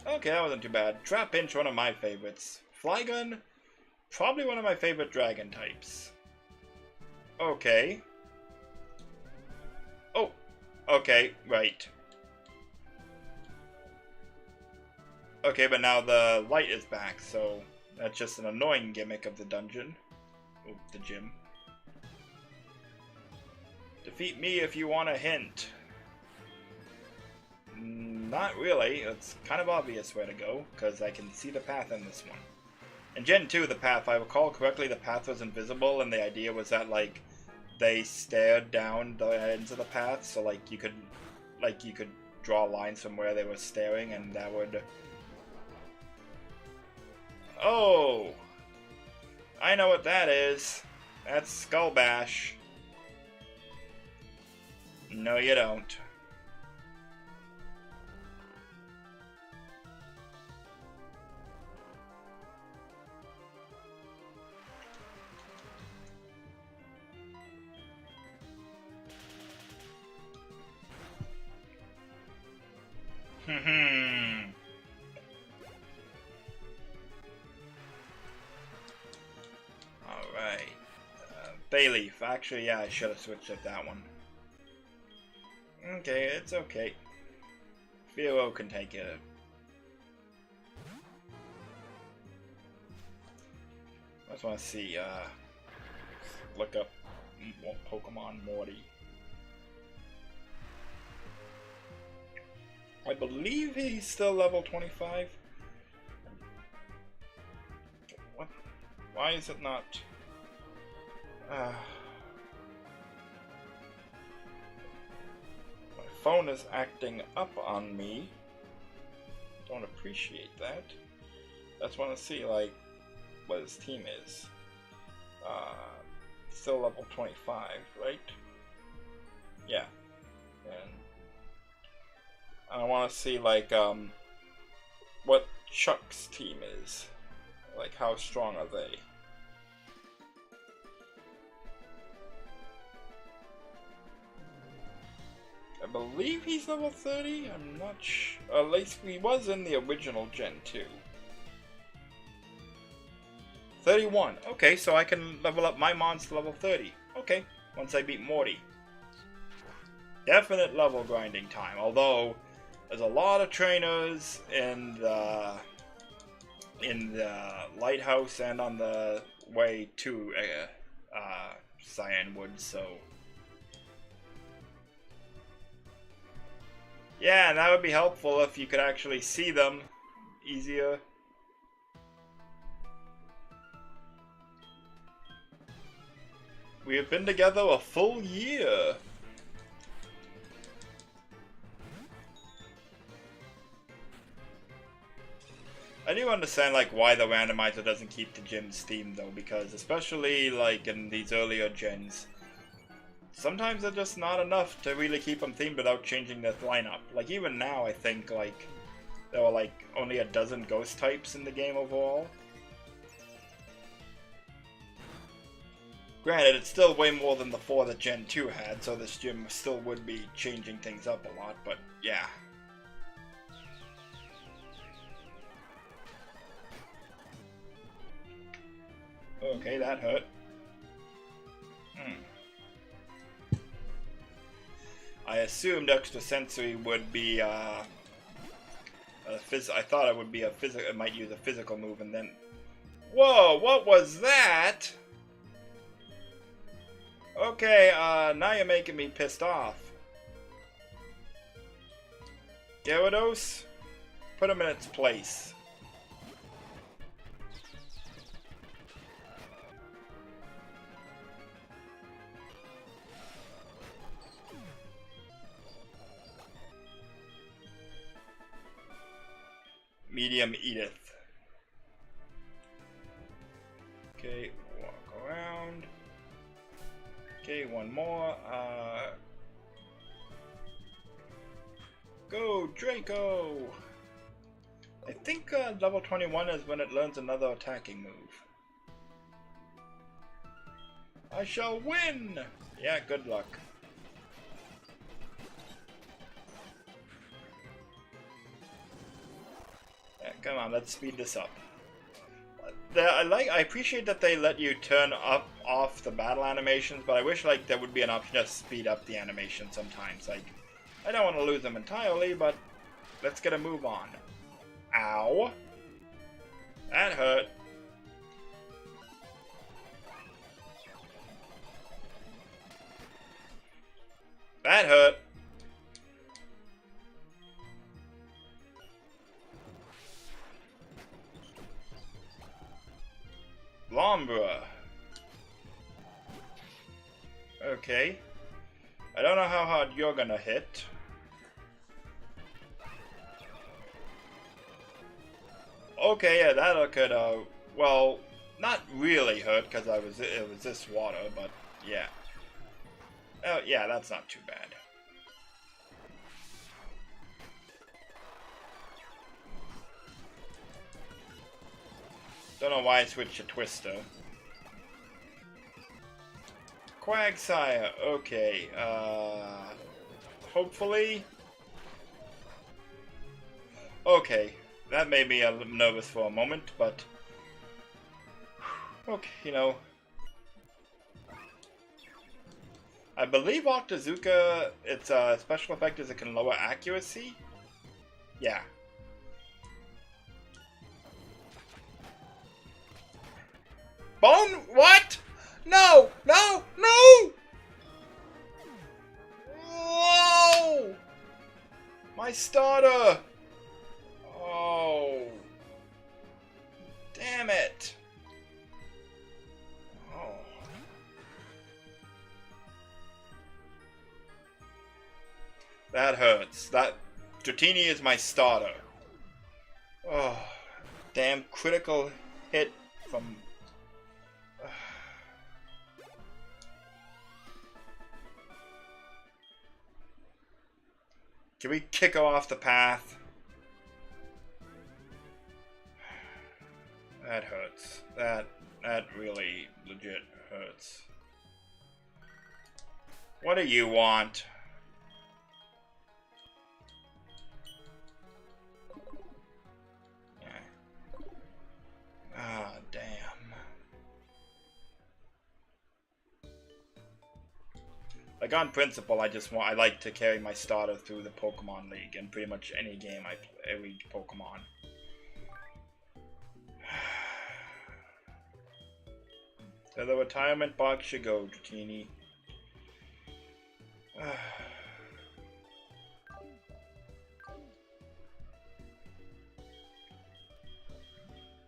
[SPEAKER 1] Okay, that wasn't too bad. Trap Pinch, one of my favorites. Flygun, probably one of my favorite dragon types. Okay. Oh, okay, right. Okay, but now the light is back, so that's just an annoying gimmick of the dungeon. Oh, the gym. Defeat me if you want a hint. Not really. It's kind of obvious where to go, because I can see the path in this one. In Gen 2, the path, if I recall correctly, the path was invisible, and the idea was that, like, they stared down the ends of the path, so, like, you could draw lines from where they were staring, and that would... Oh! I know what that is. That's Skull Bash. No, you don't. Alright. Bayleaf. Actually, yeah, I should have switched at that one. Okay, it's okay. Firo can take it. I just want to see, look up Pokemon Morty. I believe he's still level 25. What? Why is it not? My phone is acting up on me. Don't appreciate that. I just want to see, like, what his team is. Still level 25, right? Yeah. And I want to see, like, what Chuck's team is. Like, how strong are they? I believe he's level 30? I'm not sure. At least he was in the original Gen 2. 31. Okay, so I can level up my monster to level 30. Okay, once I beat Morty. Definite level grinding time, although there's a lot of trainers in the lighthouse and on the way to Cyanwood, so yeah, and that would be helpful if you could actually see them easier. We have been together a full year. I do understand, like, why the randomizer doesn't keep the gyms themed, though, because especially, like, in these earlier gens, sometimes they're just not enough to really keep them themed without changing the lineup. Like, even now, I think, like, there were, like, only a dozen ghost types in the game overall. Granted, it's still way more than the 4 that Gen 2 had, so this gym still would be changing things up a lot, but yeah. Okay, that hurt. I assumed extrasensory would be I thought it would be a physical. It might use a physical move, and then. Whoa! What was that? Okay, now you're making me pissed off. Gyarados, put him in its place. Medium Edith. Okay, walk around. Okay, one more. Go, Draco! I think level 21 is when it learns another attacking move. I shall win! Yeah, good luck. Come on, let's speed this up. I appreciate that they let you turn off the battle animations, but I wish like there would be an option to speed up the animation sometimes. Like, I don't want to lose them entirely, but let's get a move on. Ow. That hurt. That hurt. Lombra. Okay. I don't know how hard you're gonna hit. Okay, yeah, that could, well, not really hurt because it was this water, but yeah. Oh, yeah, that's not too bad. Don't know why I switched to Twister. Quagsire, okay, hopefully. Okay, that made me a little nervous for a moment, but okay, you know. I believe Octazooka, its special effect is it can lower accuracy. Yeah. Bone? What? No! No! No! Whoa! My starter! Oh. Damn it. Oh. That hurts. That Dratini is my starter. Oh. Damn critical hit from... Can we kick her off the path? That hurts. That really legit hurts. What do you want? Yeah. Ah, damn. Like, on principle, I like to carry my starter through the Pokemon League in pretty much any game I play, every Pokemon. To the retirement box you go, Dratini.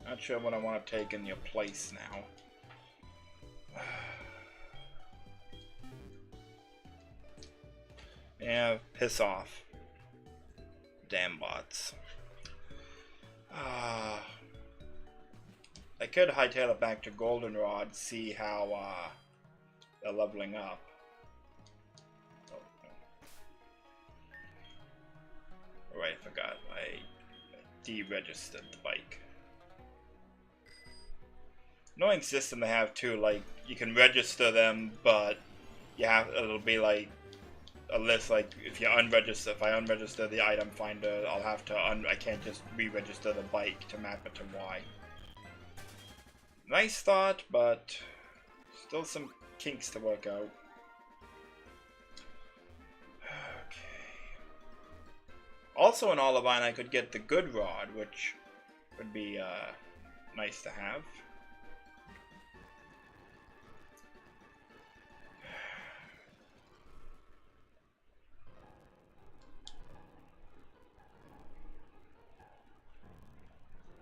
[SPEAKER 1] Not sure what I want to take in your place now. Yeah, piss off. Damn bots. I could hightail it back to Goldenrod, see how they're leveling up. Oh, right, I forgot. I deregistered the bike. Annoying system they have too. Like, you can register them, but it'll be like a list, like if I unregister the item finder, I'll have to I can't just re-register the bike to map it to Y. Nice thought, but still some kinks to work out. Okay. Also in Olivine I could get the good rod, which would be nice to have.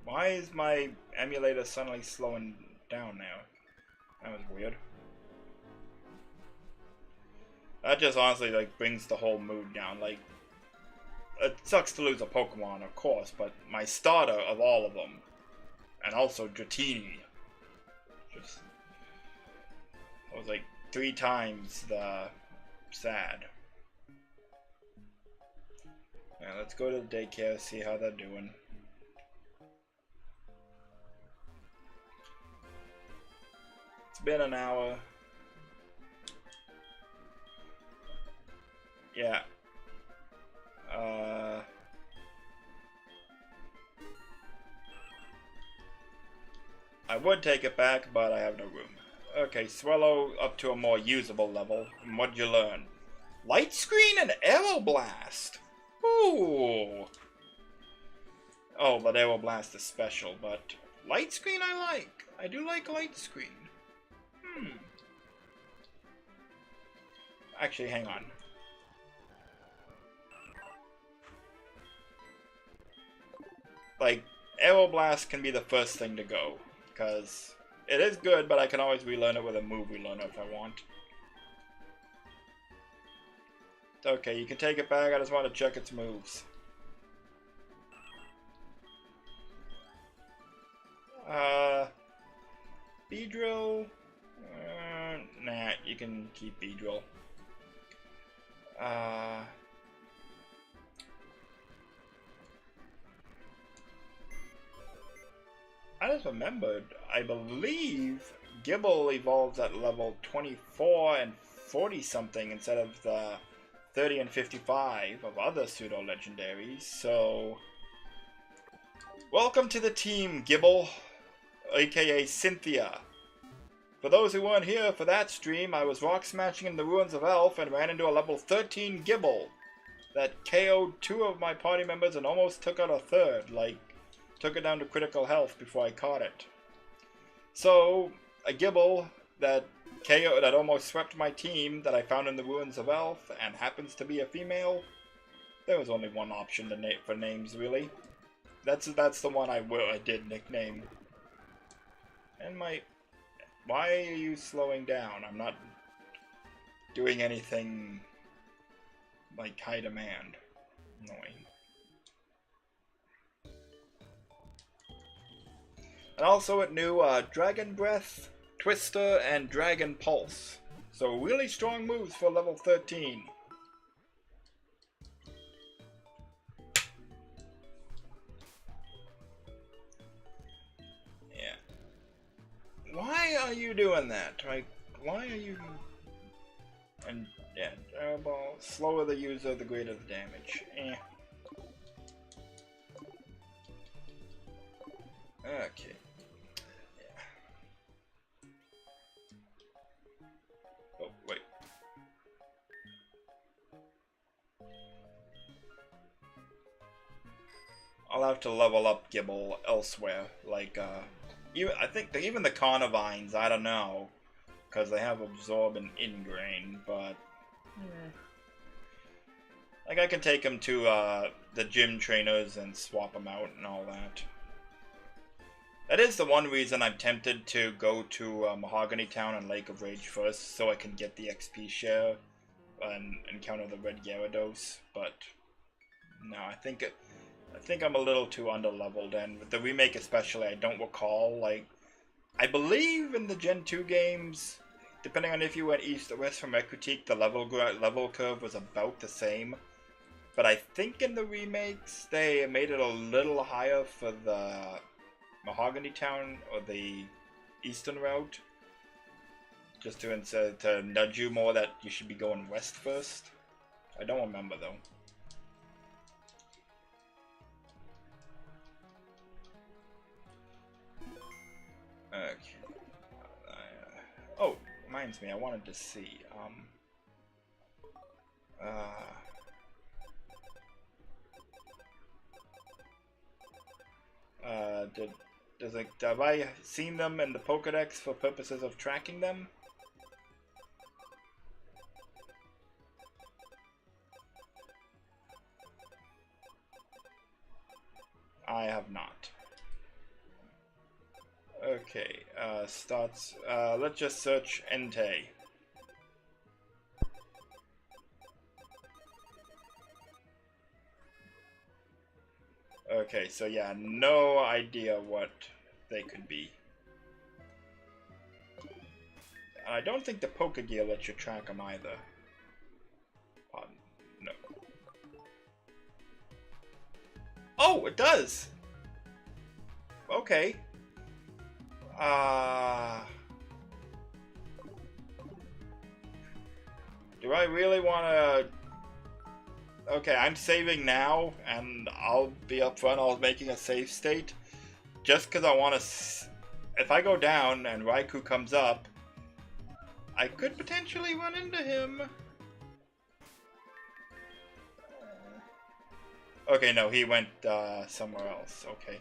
[SPEAKER 1] Why is my emulator suddenly slowing down now? That was weird. That just honestly like brings the whole mood down. Like, it sucks to lose a Pokemon, of course, but my starter of all of them, and also Dratini, just was like 3 times the sad. Yeah, let's go to the daycare, see how they're doing. It's been an hour. Yeah. I would take it back, but I have no room. Okay, Swallow up to a more usable level. And what'd you learn? Light Screen and Arrow Blast! Ooh! Oh, but Arrow Blast is special, but Light Screen I like. I do like Light Screen. Actually, hang on. Like, Arrow Blast can be the first thing to go, because it is good, but I can always relearn it with a move relearner if I want. Okay, you can take it back, I just want to check its moves. Beedrill? Nah, you can keep Beedrill. I just remembered, I believe Gible evolves at level 24 and 40 something instead of the 30 and 55 of other pseudo-legendaries, so... Welcome to the team, Gible, aka Cynthia. For those who weren't here for that stream, I was rock smashing in the ruins of Elf and ran into a level 13 Gible that KO'd 2 of my party members and almost took out a third, like, took it down to critical health before I caught it. So, a Gible that that almost swept my team that I found in the ruins of Elf and happens to be a female. There was only one option to for names, really. That's the one I did nickname. And why are you slowing down? I'm not doing anything like high demand. Annoying. And also it knew Dragon Breath, Twister, and Dragon Pulse. So really strong moves for level 13. Yeah. Why are you doing that? Like, why are you... And, yeah, Ball, slower the user, the greater the damage. Okay. Oh, wait. I'll have to level up Gible elsewhere. Like, I think even the Carnivines, I don't know. Because they have Absorb and Ingrain, but... Like, I can take them to, the gym trainers and swap them out and all that. That is the one reason I'm tempted to go to Mahogany Town and Lake of Rage first, so I can get the XP share and encounter the Red Gyarados. But no, I think I'm a little too underleveled, and with the remake especially, I don't recall. Like, I believe in the Gen 2 games, depending on if you went east or west from Ecruteak, the level curve was about the same. But I think in the remakes they made it a little higher for the Mahogany Town or the eastern route, just to nudge you more that you should be going west first. I don't remember though. Okay. Oh, reminds me, I wanted to see. Have I seen them in the Pokedex for purposes of tracking them? I have not. Okay, let's just search Entei. Okay, so yeah, no idea what they could be. I don't think the Pokegear lets you track them either. No. Oh, it does! Okay. Do I really want to... Okay, I'm saving now, and I'll be upfront, I was making a save state, just because I want to if I go down and Raikou comes up, I could potentially run into him. Okay, no, he went somewhere else. Okay.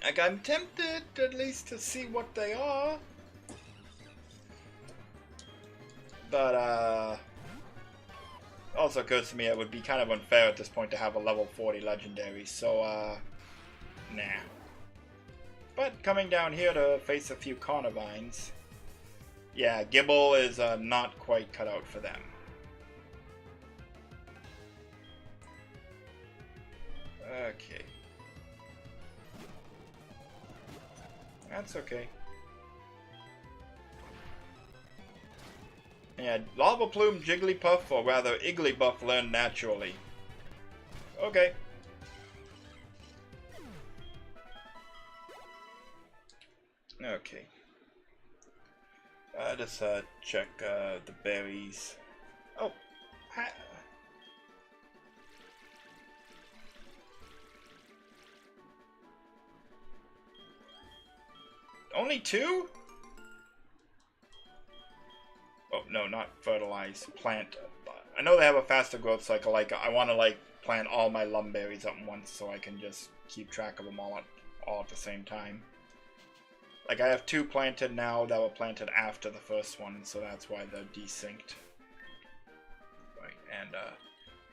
[SPEAKER 1] Like, I'm tempted at least to see what they are. But, also occurs to me it would be kind of unfair at this point to have a level 40 legendary, so, nah. But coming down here to face a few Carnivines, yeah, Gible is not quite cut out for them. Okay. That's okay. Yeah, Lava Plume, Jigglypuff, or rather Igglybuff learned naturally. Okay. Okay. Just check the berries. Oh. Only 2? Oh, no, not fertilize. Plant. I know they have a faster growth cycle. Like, I want to, like, plant all my lumberries up once so I can just keep track of them all at the same time. Like, I have 2 planted now that were planted after the first one, so that's why they're desynced. Right, and,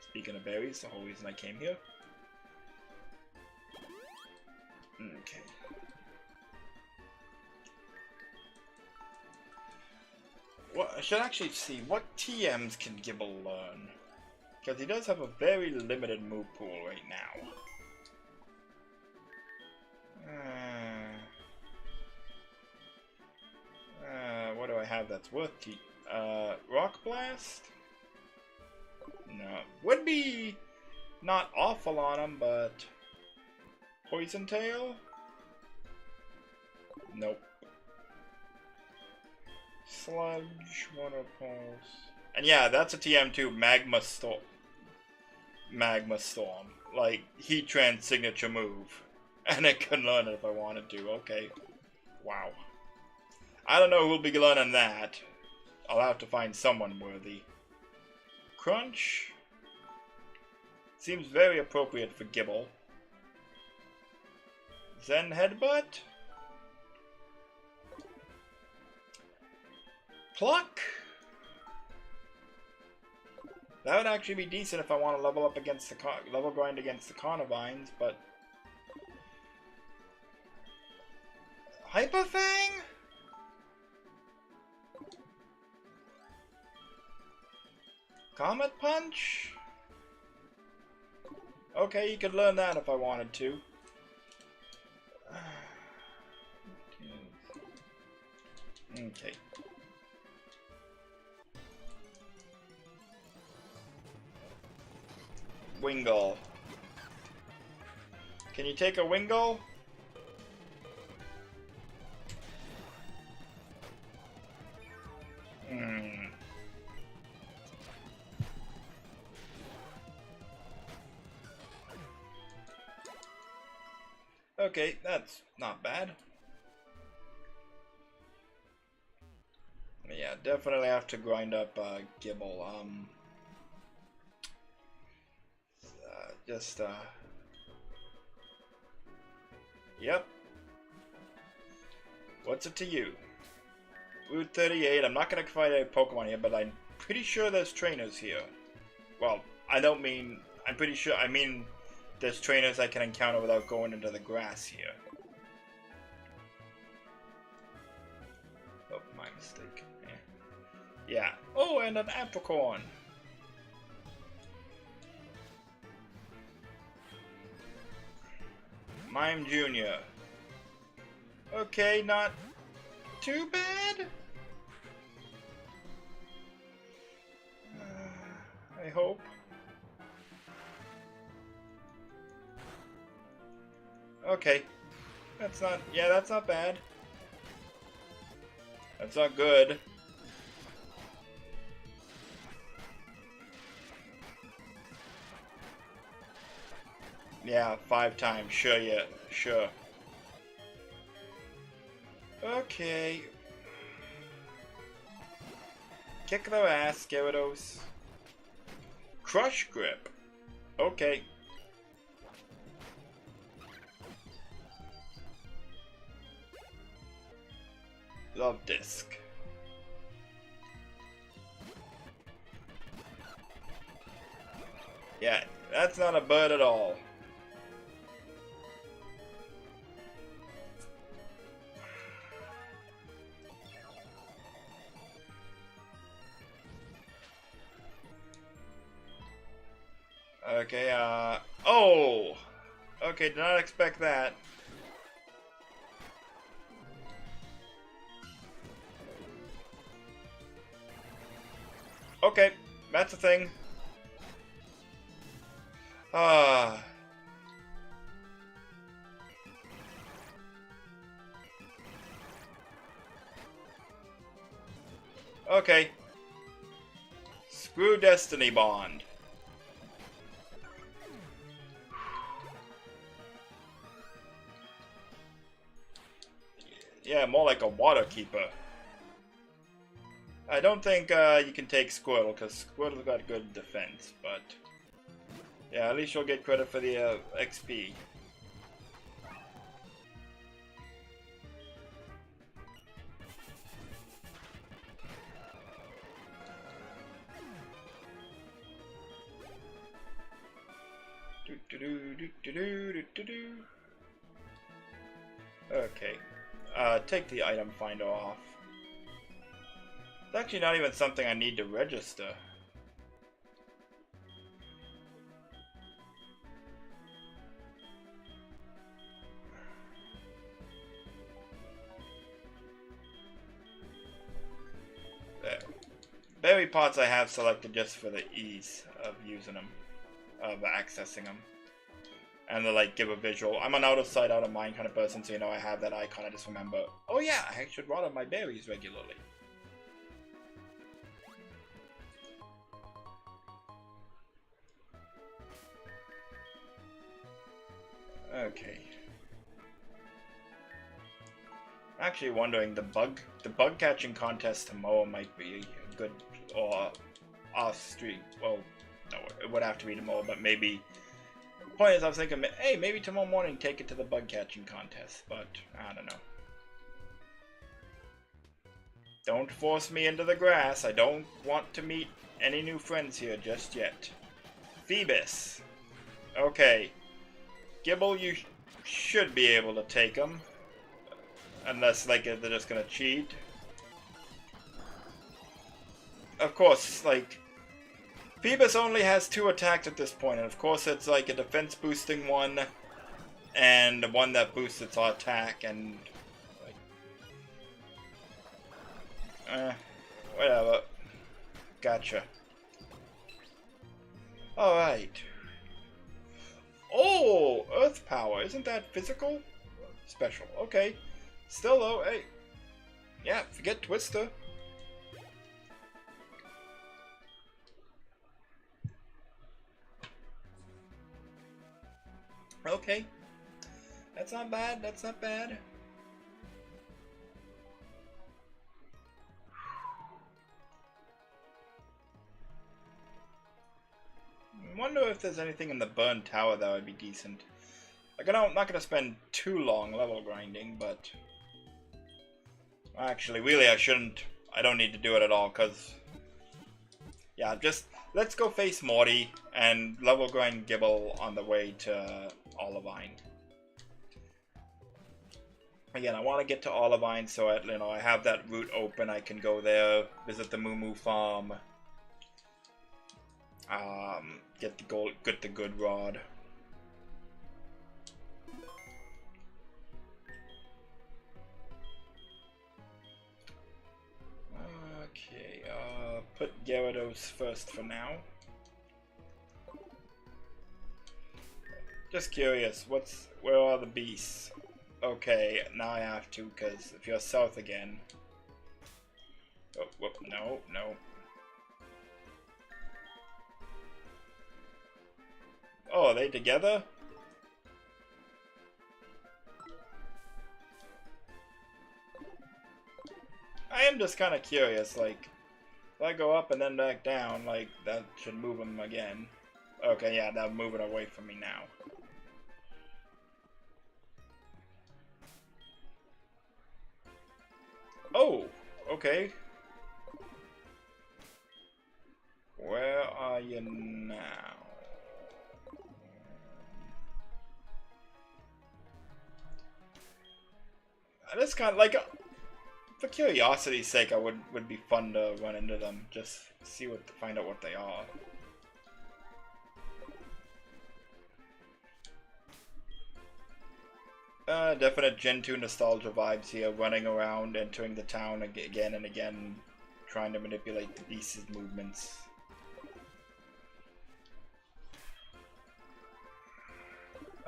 [SPEAKER 1] speaking of berries, the whole reason I came here. Okay. Well, I should actually see what TMs can Gible learn. Because he does have a very limited move pool right now. What do I have that's worth Rock Blast? No. Would be not awful on him, but... Poison Tail? Nope. Sludge, Water Pulse. And yeah, that's a TM too, Magma Storm. Magma Storm. Like, Heat Trance signature move. And it can learn it if I wanted to. Okay. Wow. I don't know who'll be learning that. I'll have to find someone worthy. Crunch. Seems very appropriate for Gible. Zen Headbutt. Pluck. That would actually be decent if I want to level up against the level grind against the Carnivines, but Hyper Fang? Comet Punch? Okay, you could learn that if I wanted to. Okay. Wingull. Can you take a Wingull? Okay, that's not bad. Yeah, definitely have to grind up Gible. Yep. What's it to you? Route 38. I'm not gonna fight a Pokemon here, but I'm pretty sure there's trainers here. Well, I don't mean... I'm pretty sure... I mean, there's trainers I can encounter without going into the grass here. Oh, my mistake. Yeah. Oh, and an Apricorn. Mime Jr. Okay, not too bad. I hope. Okay. That's not... Yeah, that's not bad. That's not good. Yeah, 5 times. Sure, yeah, sure. Okay. Kick their ass, Gyarados. Crush Grip. Okay. Love Disc. Yeah, that's not a bird at all. Okay, oh! Okay, did not expect that. Okay, that's a thing. Ah. Okay. Screw Destiny Bond. Yeah, more like a Water Keeper. I don't think you can take Squirtle, because Squirtle's got good defense, but... Yeah, at least you'll get credit for the XP. Okay. Take the item finder off. It's actually not even something I need to register. There. Berry pots I have selected just for the ease of using them, of accessing them. And to like give a visual. I'm an out of sight, out of mind kind of person, so you know I have that icon. I just remember, oh yeah, I should water my berries regularly. Okay. I'm actually wondering the bug catching contest tomorrow might be a good, or off street. Well, no, it would have to be tomorrow, but maybe. The point is, I was thinking, hey, maybe tomorrow morning take it to the bug catching contest, but I don't know. Don't force me into the grass. I don't want to meet any new friends here just yet. Phoebus. Okay. Gibble, you should be able to take them. Unless, like, they're just gonna cheat. Of course, like, Phoebus only has 2 attacks at this point, and of course it's like a defense boosting one, and one that boosts its attack, and like, whatever. Gotcha. Alright. Oh, Earth Power, isn't that physical? Special, okay. Still though, hey. Yeah, forget Twister. Okay. That's not bad, that's not bad. I wonder if there's anything in the Burn Tower that would be decent. Like, I'm not gonna spend too long level grinding, but... Actually, really I shouldn't. I don't need to do it at all, because... Yeah, just... Let's go face Morty and level grind Gibble on the way to Olivine. Again, I want to get to Olivine so I have that route open. I can go there, visit the Moo Moo farm, get the good rod. Okay, put Gyarados first for now. Just curious, where are the beasts? Okay, now I have to, because if you're south again... Oh, whoop, no, no. Oh, are they together? I am just kind of curious, like, if I go up and then back down, like, that should move him again. Okay, yeah, they're moving away from me now. Oh, okay. Where are you now? That's kind of like, for curiosity's sake, would be fun to run into them, just see what, find out what they are. Definite Gen 2 nostalgia vibes here, running around, entering the town again and again, trying to manipulate the beast's movements.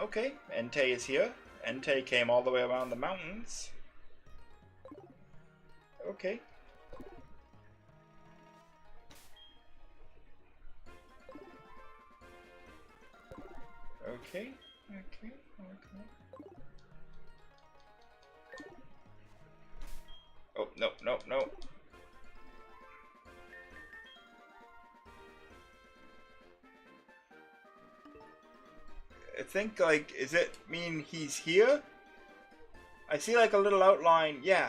[SPEAKER 1] Okay, Entei is here. Entei came all the way around the mountains. Okay. Okay, okay, okay. Oh, no, no, no. I think, like, is it mean he's here? I see, like, a little outline. Yeah.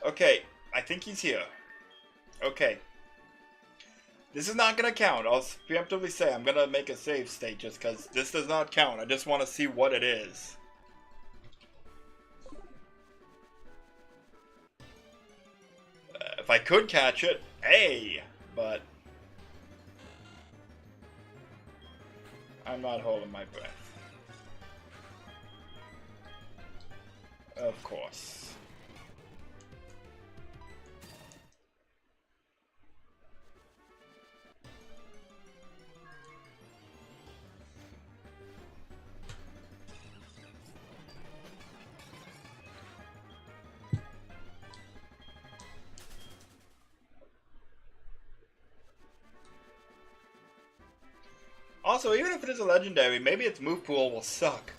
[SPEAKER 1] Okay, I think he's here. Okay. This is not gonna count. I'll preemptively say I'm gonna make a save state just because this does not count. I just want to see what it is. If I could catch it, hey! But I'm not holding my breath. Of course. Also, even if it is a legendary, maybe its move pool will suck.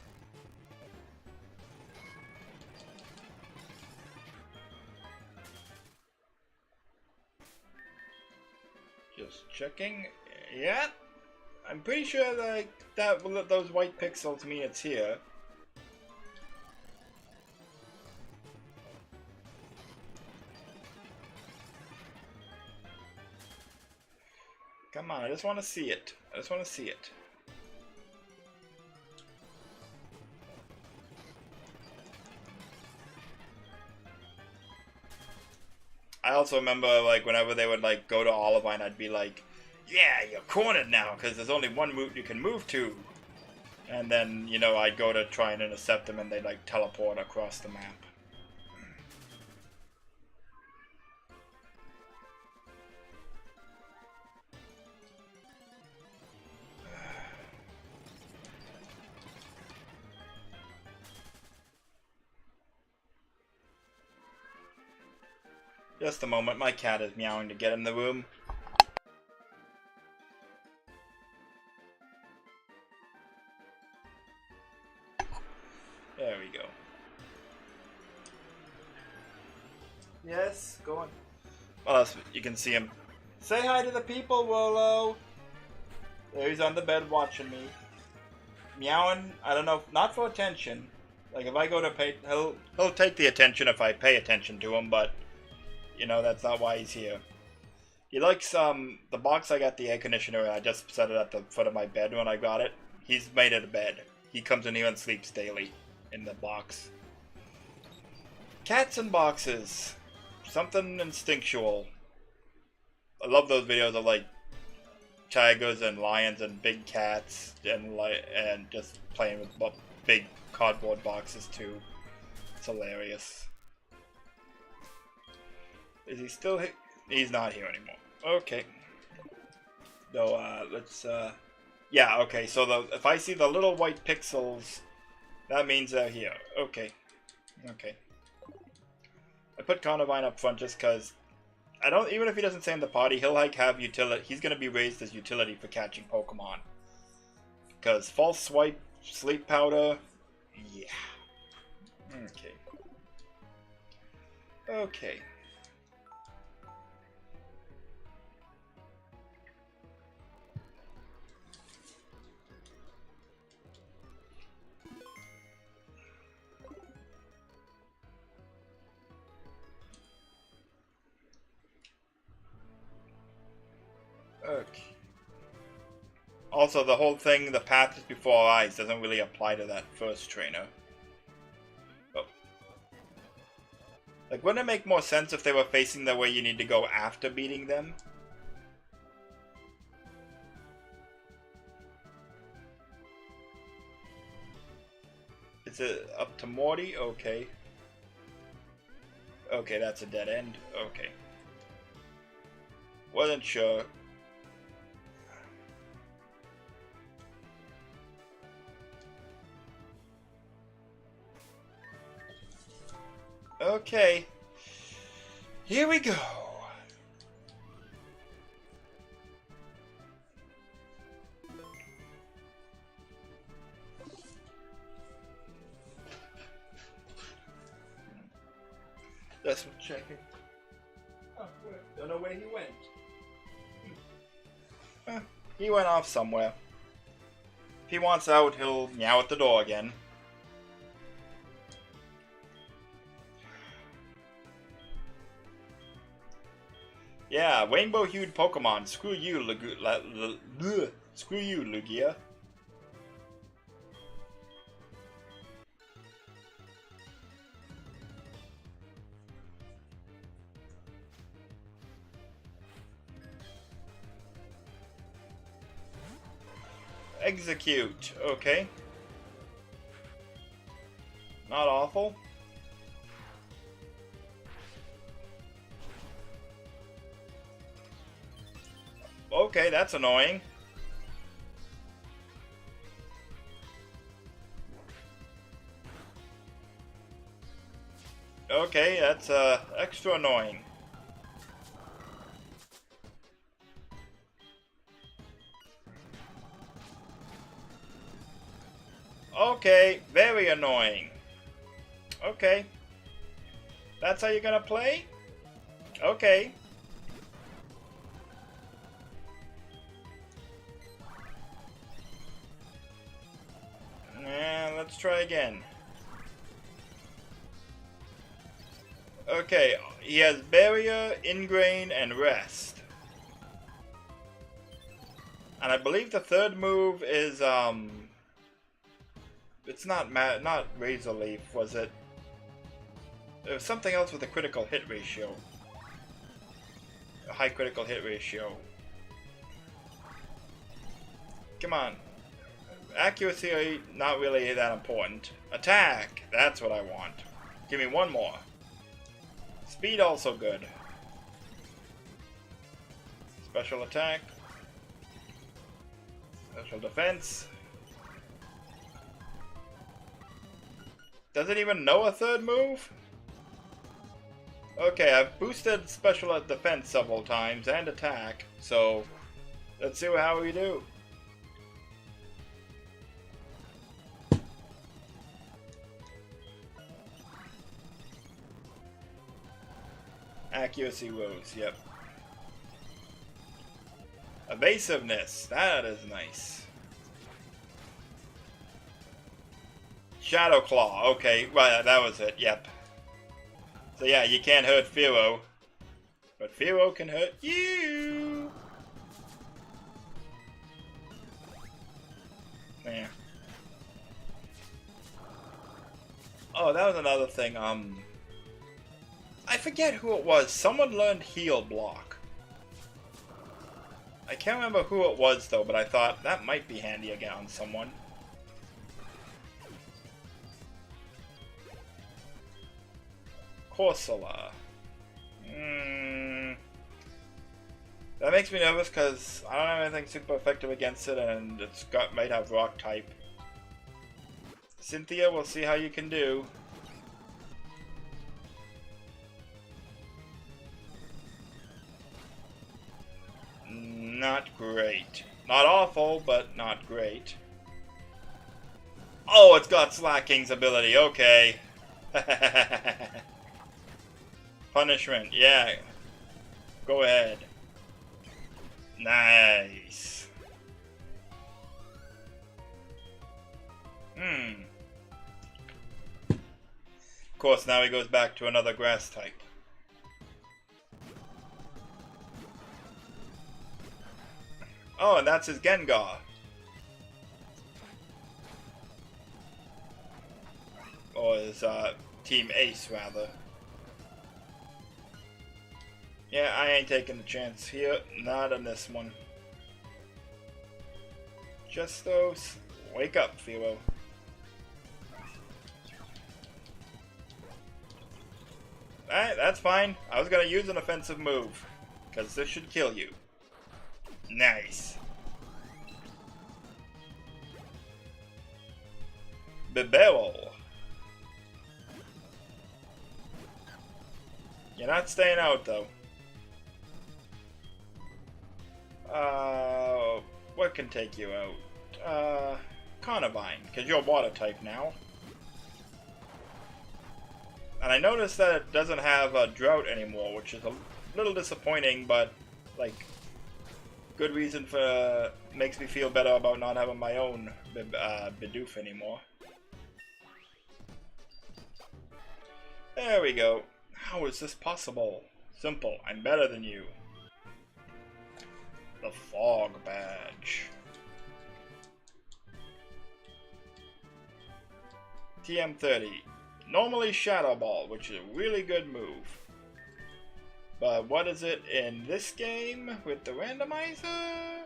[SPEAKER 1] Just checking. Yeah, I'm pretty sure like that those white pixels mean it's here. Come on, I just want to see it. I just want to see it. I also remember, like, whenever they would, like, go to Olivine, I'd be like, yeah, you're cornered now, because there's only one route you can move to. And then, you know, I'd go to try and intercept them, and they'd, like, teleport across the map. Just a moment, my cat is meowing to get in the room. There we go. Yes, go on. Well, you can see him. Say hi to the people, Rolo! There he's on the bed watching me. Meowing, I don't know, not for attention. Like, if I go to pay, he'll take the attention if I pay attention to him, but you know, that's not why he's here. He likes, the box I got the air conditioner in, I just set it at the foot of my bed when I got it. He's made it a bed. He comes in here and sleeps daily in the box. Cats in boxes. Something instinctual. I love those videos of, like, tigers and lions and big cats and just playing with big cardboard boxes too. It's hilarious. Is he still here? He's not here anymore. Okay. So, let's, yeah, okay, so if I see the little white pixels, that means they're here. Okay. Okay. I put Carnivine up front just because I don't, even if he doesn't stay in the party, he'll, like, have utility. He's gonna be raised as utility for catching Pokemon. Because False Swipe, Sleep Powder, yeah. Okay. Okay. work. Also, the whole thing, the path is before our eyes, doesn't really apply to that first trainer. Oh. Like, wouldn't it make more sense if they were facing the way you need to go after beating them? Is it up to Morty? Okay. Okay, that's a dead end. Okay. Wasn't sure. Okay. Here we go. That's what checking. Oh, don't know where he went. He went off somewhere. If he wants out, he'll meow at the door again. Yeah, rainbow-hued Pokemon. Screw you, screw you, Lugia. Execute. Okay. Not awful. Okay, that's annoying. Okay, that's extra annoying. Okay, very annoying. Okay. That's how you're gonna play? Okay. Let's try again. Okay, he has Barrier, Ingrain, and Rest. And I believe the third move is, it's not Razor Leaf, was it? There was something else with a critical hit ratio. A high critical hit ratio. Come on. Accuracy, not really that important. Attack! That's what I want. Give me one more. Speed also good. Special attack. Special defense. Does it even know a third move? Okay, I've boosted special defense several times and attack, so let's see how we do. Accuracy rose, yep. Evasiveness, that is nice. Shadow Claw, okay, right, that was it, yep. So yeah, you can't hurt Firo, but Firo can hurt you! Yeah. Oh, that was another thing, I forget who it was. Someone learned Heal Block. I can't remember who it was though, but I thought that might be handy again on someone. Corsola. That makes me nervous because I don't have anything super effective against it, and might have Rock type. Cynthia, we'll see how you can do. Not great. Not awful, but not great. Oh, it's got Slacking's ability. Okay. Punishment. Yeah. Go ahead. Nice. Of course, now he goes back to another grass type. Oh, and that's his Gengar. Or his Team Ace, rather. Yeah, I ain't taking the chance here. Not on this one. Just those. Wake up, Philo. Alright, that's fine. I was gonna use an offensive move. Because this should kill you. Nice. Bibero. You're not staying out, though. What can take you out? Carnivine, because you're water type now. And I noticed that it doesn't have a drought anymore, which is a little disappointing, but, like, good reason for, makes me feel better about not having my own Bidoof anymore. There we go. How is this possible? Simple. I'm better than you. The Fog Badge. TM30. Normally Shadow Ball, which is a really good move. But what is it in this game with the randomizer?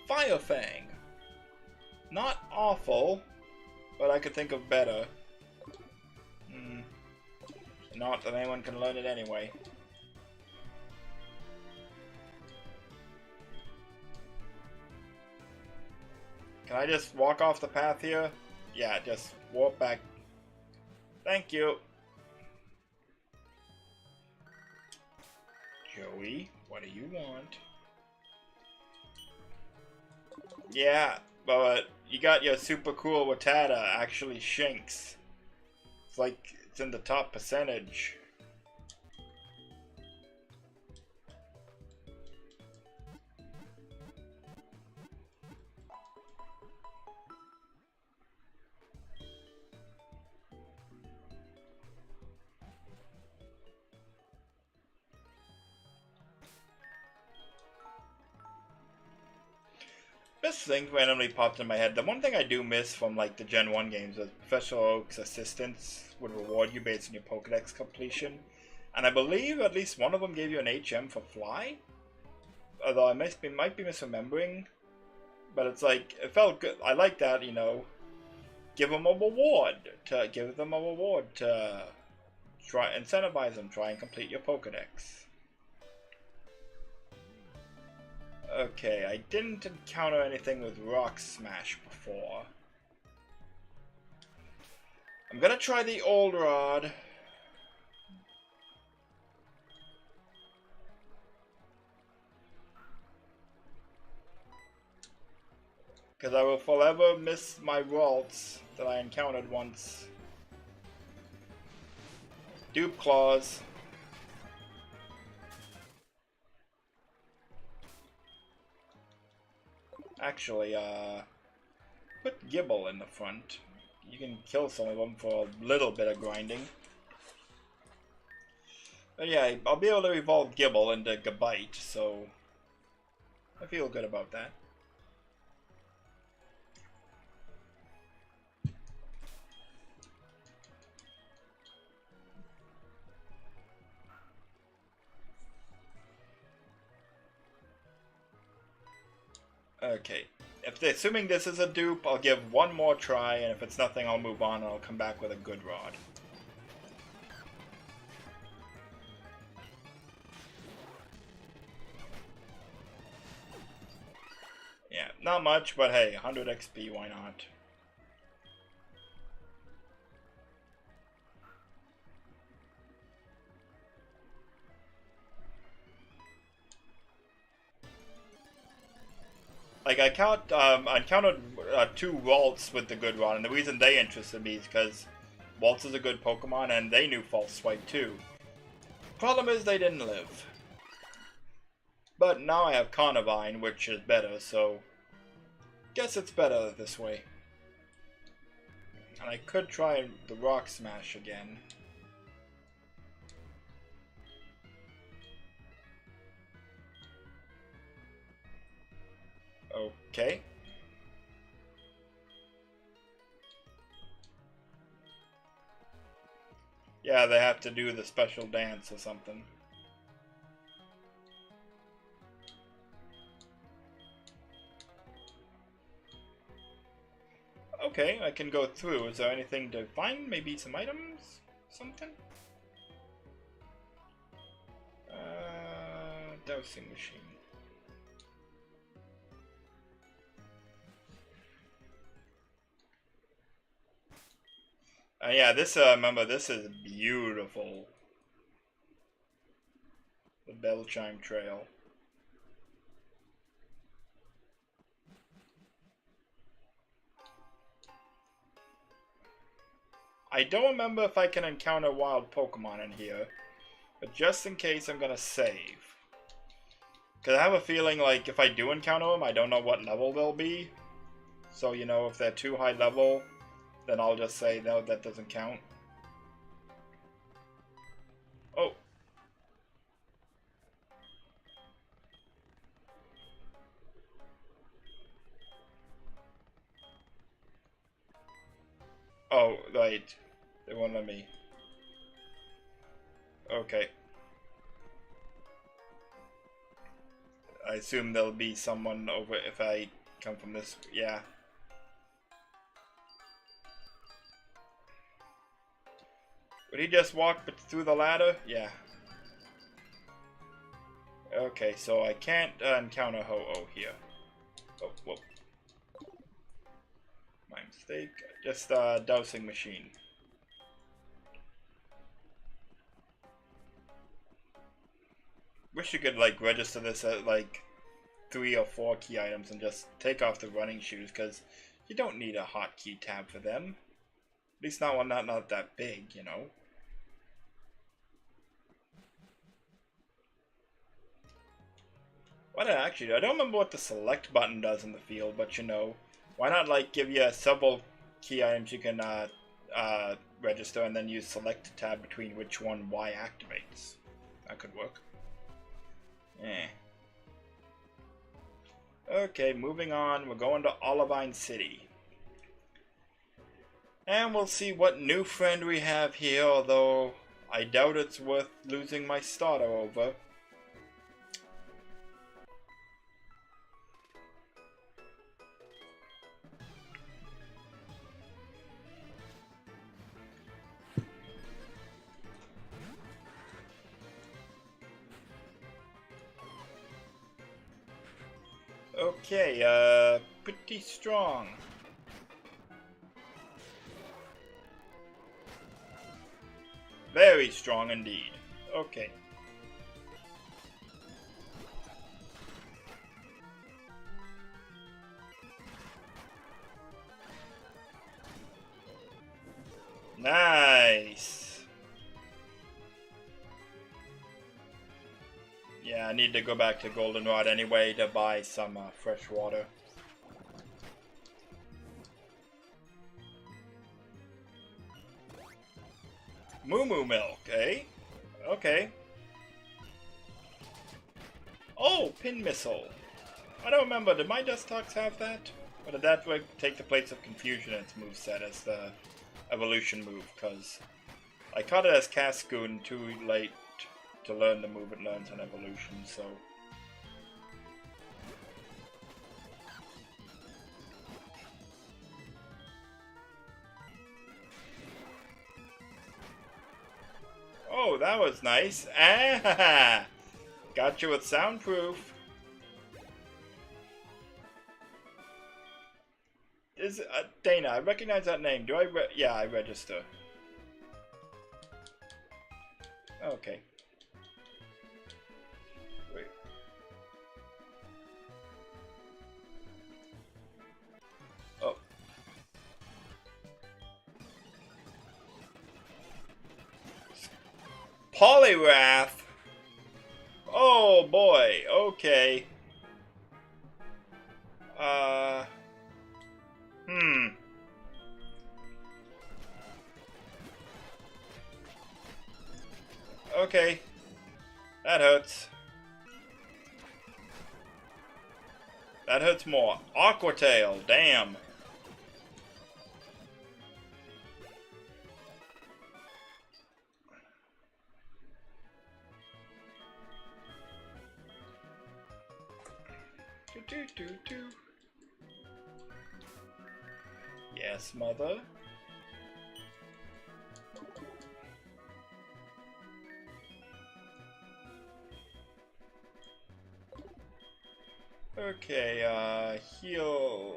[SPEAKER 1] Fire Fang. Not awful, but I could think of better. Not that anyone can learn it anyway. Can I just walk off the path here? Yeah, just walk back. Thank you. Joey, what do you want? Yeah, but you got your super cool Watada actually shinks. It's like it's in the top percentage. This thing randomly popped in my head. The one thing I do miss from like the Gen 1 games is Professor Oak's assistants would reward you based on your Pokedex completion. And I believe at least one of them gave you an HM for Fly? Although I might be misremembering. But it's like, it felt good. I like that, you know. Give them a reward to try incentivize them, try and complete your Pokedex. Okay, I didn't encounter anything with Rock Smash before. I'm gonna try the Old Rod. Because I will forever miss my Waltz that I encountered once. Dupe Claws. Actually, put Gibble in the front. You can kill some of them for a little bit of grinding. But yeah, I'll be able to evolve Gibble into Gabite, so I feel good about that. Okay, assuming this is a dupe, I'll give one more try, and if it's nothing, I'll move on and I'll come back with a good rod. Yeah, not much, but hey, 100 XP, why not? Like, I encountered 2 Waltz with the good rod, and the reason they interested me is because Waltz is a good Pokemon, and they knew False Swipe too. Problem is, they didn't live. But now I have Carnivine, which is better, so guess it's better this way. And I could try the Rock Smash again. Okay. Yeah, they have to do the special dance or something. Okay, I can go through. Is there anything to find? Maybe some items? Something? Dosing machine. Yeah, this, remember, this is beautiful. The bell chime trail. I don't remember if I can encounter wild Pokemon in here, but just in case, I'm gonna save. Because I have a feeling, like, if I do encounter them, I don't know what level they'll be. So, you know, if they're too high level, then I'll just say, no, that doesn't count. Oh. Oh, right. They won't let me. Okay. I assume there'll be someone over if I come from this. Yeah. Would he just walk through the ladder? Yeah. Okay, so I can't encounter Ho-Oh here. Oh, whoa. My mistake. Just dowsing machine. Wish you could like register this at like 3 or 4 key items and just take off the running shoes, because you don't need a hotkey tab for them. At least not one not that big, you know. What actually, I don't remember what the select button does in the field, but you know, why not like give you several key items you can register and then use select tab between which one Y activates. That could work. Eh. Okay, moving on. We're going to Olivine City. And we'll see what new friend we have here, although I doubt it's worth losing my starter over. Okay, pretty strong. Very strong indeed. Okay. Nice. Yeah, I need to go back to Goldenrod anyway to buy some fresh water. Moo Moo Milk, eh? Okay. Oh, Pin Missile. I don't remember, did my Dustox have that? Or did that take the place of Confusion in its moveset as the evolution move? Because I caught it as Cascoon too late to learn the move it learns on evolution, so... Oh, that was nice. Ah! Got you with soundproof. Is Dana, I recognize that name. Do I yeah, I register. Okay. Wait. Oh. Poliwrath. Oh boy. Okay. Okay. That hurts. That hurts more. Aqua Tail, damn. Do. Yes, mother. Okay, heal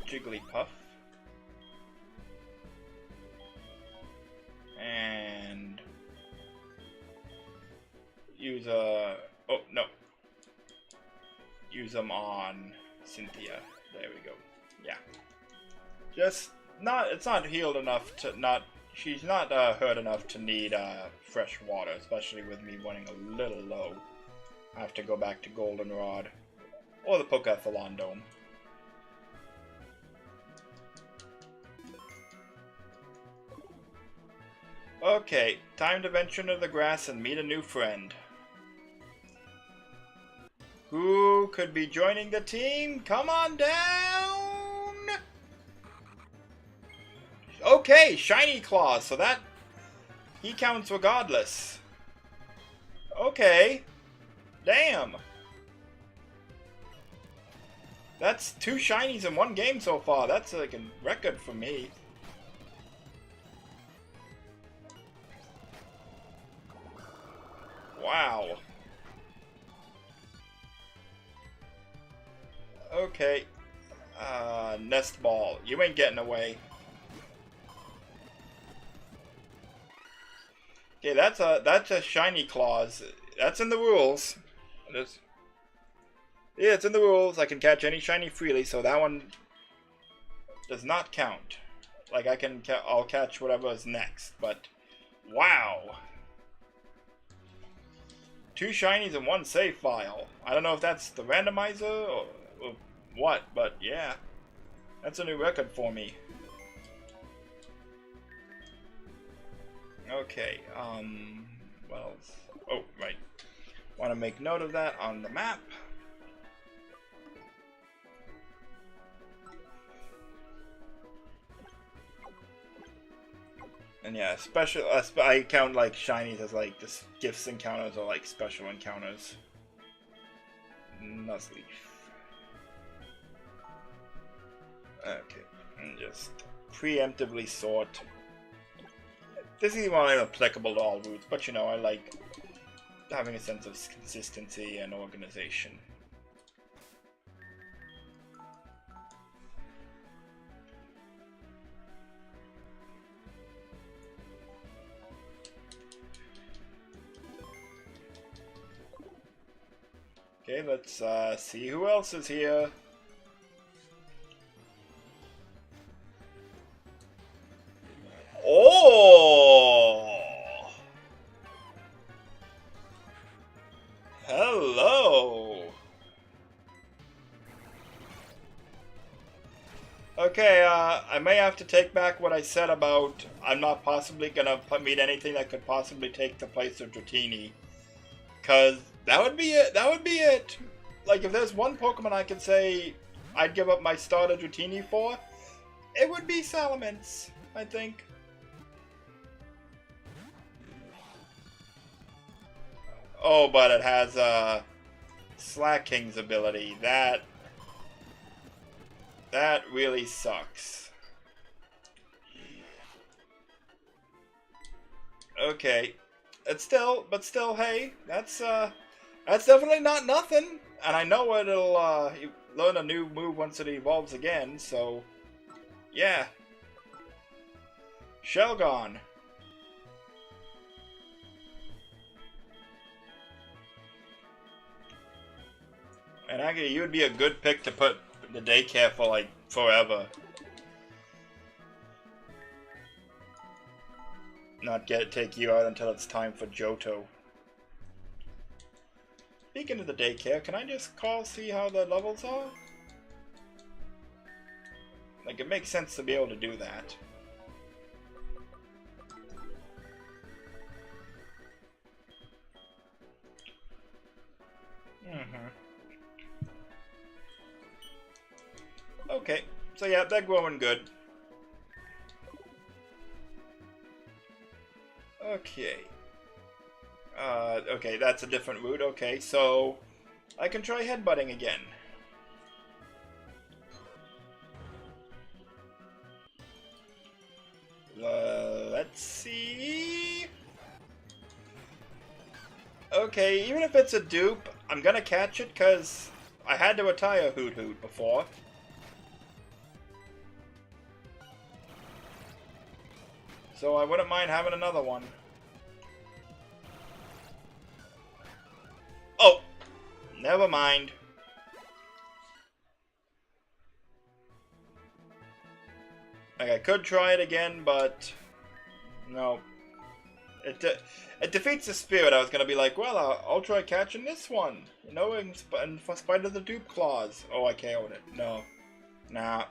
[SPEAKER 1] Jigglypuff. And use oh no. Use them on Cynthia. There we go. Yeah. Just not, it's not healed enough to not, she's not hurt enough to need fresh water, especially with me running a little low. I have to go back to Goldenrod or the Pokethalon Dome. Okay, time to venture into the grass and meet a new friend. Who could be joining the team? Come on down! Okay, Shiny Claws, so that he counts regardless. Okay. Damn. That's 2 shinies in one game so far. That's like a record for me. Wow. Okay. Nest Ball. You ain't getting away. Okay, that's a Shiny Claws. That's in the rules. Yeah, it's in the rules. I can catch any shiny freely, so that one does not count. Like I'll catch whatever is next. But wow, 2 shinies in 1 save file. I don't know if that's the randomizer or what, but yeah, that's a new record for me. Okay, well, oh right. Want to make note of that on the map. And yeah, special. I count like shinies as like just gifts encounters or like special encounters. Nuzleaf. Okay, and just preemptively sort. This is not even applicable to all routes, but you know I like having a sense of consistency and organization. Okay, let's see who else is here. Oh! Hello! Okay, I may have to take back what I said about I'm not possibly gonna meet anything that could possibly take the place of Dratini. Cause that would be it. That would be it. Like if there's one Pokemon I could say I'd give up my starter Dratini for, it would be Salamence, I think. Oh, but it has Slacking's ability. That really sucks. Okay. But still, hey, that's definitely not nothing. And I know it'll learn a new move once it evolves again, so yeah. Shelgon. And actually, you would be a good pick to put the daycare for like forever. Not take you out until it's time for Johto. Speaking of the daycare, can I just see how the levels are? Like, it makes sense to be able to do that. Okay, so yeah, they're growing good. Okay. Okay, that's a different route. Okay, so I can try headbutting again. Let's see. Okay, even if it's a dupe, I'm gonna catch it because I had to retire Hoot Hoot before. So I wouldn't mind having another one. Oh! Never mind. Like, I could try it again, but... no. It defeats the spirit. I was gonna be like, well, I'll try catching this one. You know, in spite of the dupe claws. Oh, I KO'd it. No. Nah.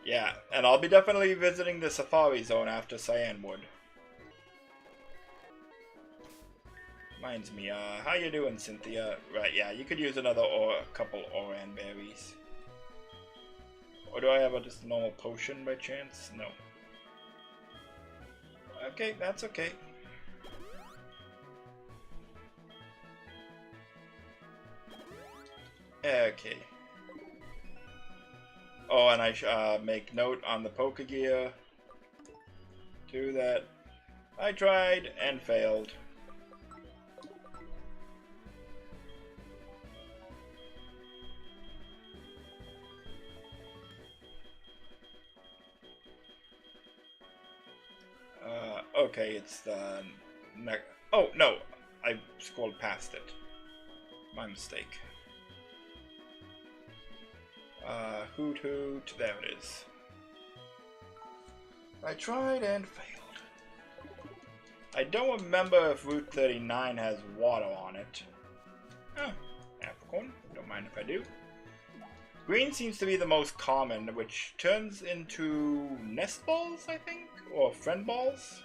[SPEAKER 1] Yeah, and I'll be definitely visiting the Safari Zone after Cyanwood. Reminds me, how you doing, Cynthia? Right, yeah, you could use another or a couple Oran berries. Or do I have just a normal potion by chance? No. Okay, that's okay. Okay. Oh, and I make note on the Pokegear too that I tried and failed. Okay, it's the next. Oh no, I scrolled past it. My mistake. Hoot Hoot. There it is. I tried and failed. I don't remember if Route 39 has water on it. Oh, Apricorn. Don't mind if I do. Green seems to be the most common, which turns into nest balls, I think? Or friend balls?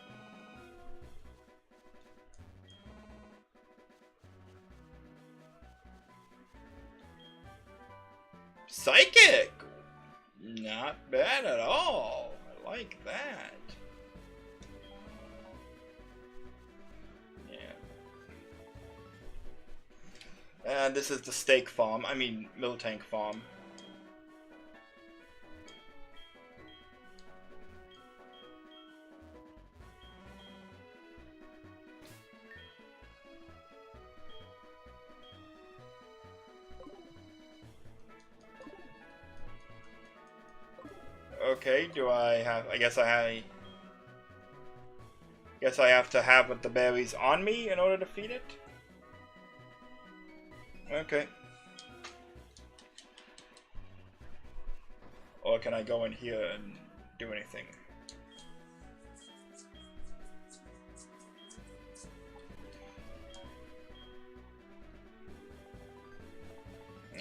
[SPEAKER 1] Psychic! Not bad at all. I like that. Yeah. And this is the steak farm. I mean, Miltank farm. Okay, do I have... I guess I have to have the berries on me in order to feed it? Okay. Or can I go in here and do anything?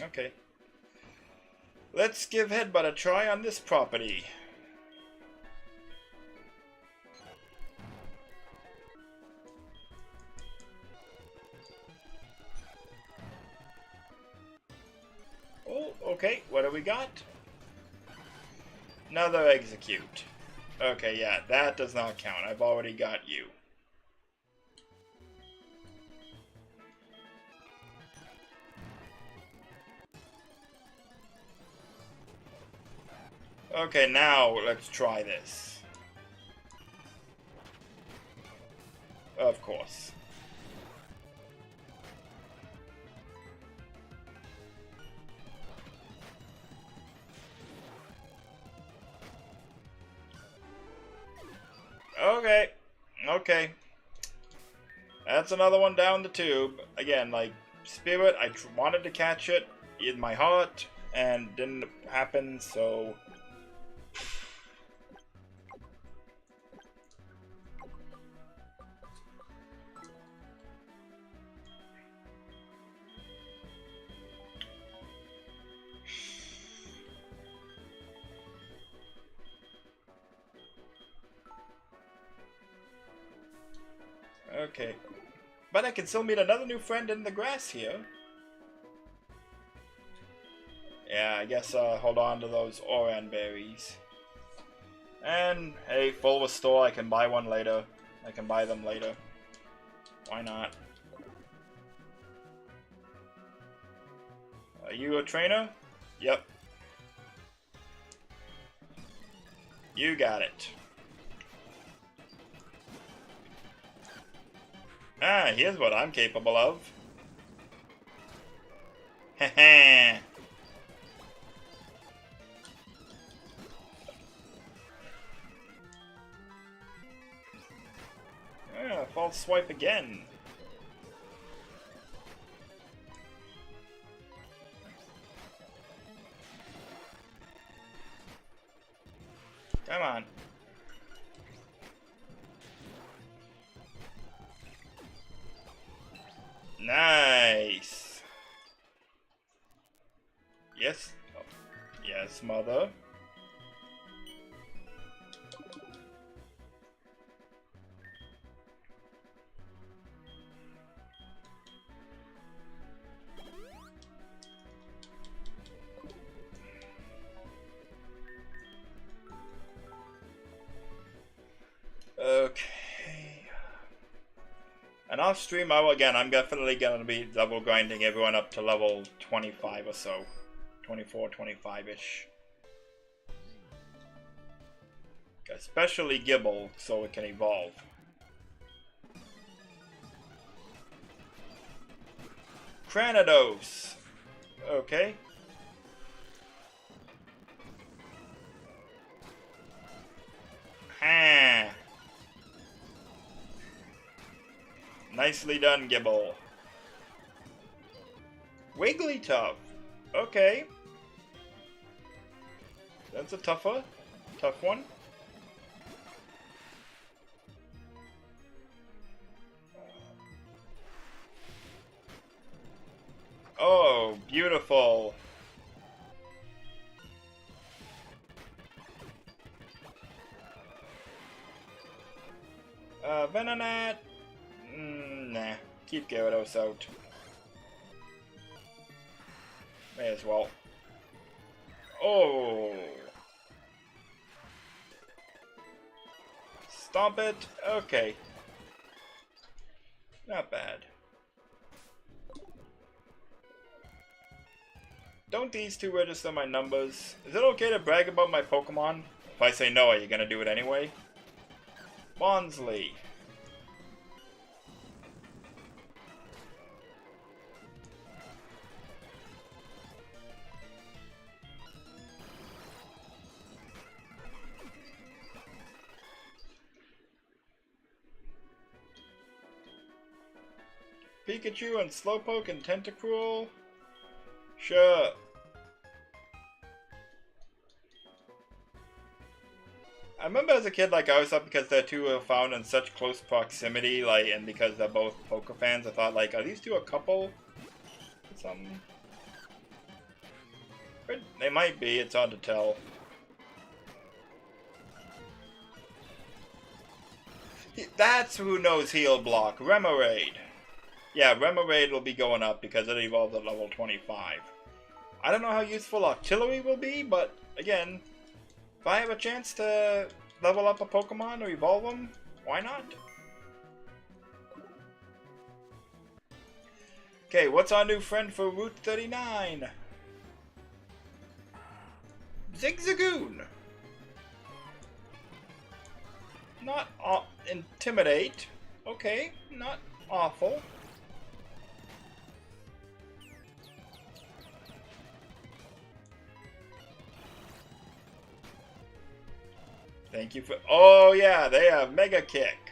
[SPEAKER 1] Okay. Let's give Headbutt a try on this property. Oh, okay, what do we got? Another execute. Okay, yeah, that does not count. I've already got you. Okay, now let's try this. Of course. Okay. Okay. That's another one down the tube. Again, like, Spirit, I wanted to catch it in my heart, and didn't happen, so... Okay. But I can still meet another new friend in the grass here. Yeah, I guess hold on to those oran berries. And, hey, full of a store, I can buy one later. I can buy them later. Why not? Are you a trainer? Yep. You got it. Ah, here's what I'm capable of. Heh. Ah, false swipe again. Come on. Nice. Yes. Oh. Yes, mother. Okay. And off stream, I'm definitely going to be double grinding everyone up to level 25 or so. 24, 25-ish. Especially Gibble, so it can evolve. Cranidos. Okay. Ha. Nicely done, Gibble. Wigglytuff. Okay. That's a tough one. Oh, beautiful. Venonat. Nah. Keep Gyarados out. May as well. Oh. Stomp it. Okay. Not bad. Don't these two register my numbers? Is it okay to brag about my Pokemon? If I say no, are you gonna do it anyway? Bonsley. Pikachu and Slowpoke and Tentacruel? Sure. I remember as a kid, like, I always thought because the two were found in such close proximity, like, and because they're both poker fans, I thought, like, are these two a couple? Something. But they might be, it's hard to tell. That's who knows Heal Block, Remoraid. Yeah, Remoraid will be going up because it evolved at level 25. I don't know how useful Artillery will be, but again, if I have a chance to level up a Pokemon or evolve them, why not? Okay, what's our new friend for Route 39? Zigzagoon! Not Intimidate. Okay, not awful. Thank you for... Oh yeah, they have Mega Kick.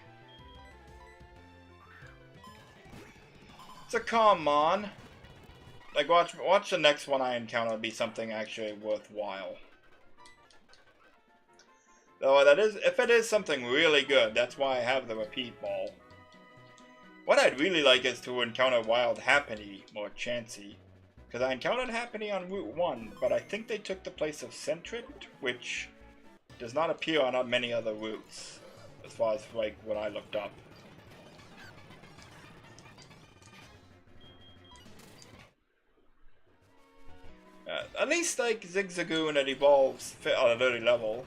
[SPEAKER 1] So come on. Like watch the next one I encounter be something actually worthwhile. Though that is, if it is something really good, that's why I have the repeat ball. What I'd really like is to encounter Wild Happiny or Chansey. Because I encountered Happiny on Route 1, but I think they took the place of Sentret, which does not appear on many other routes, as far as like what I looked up. At least like Zigzagoon, it evolves fit on an early level.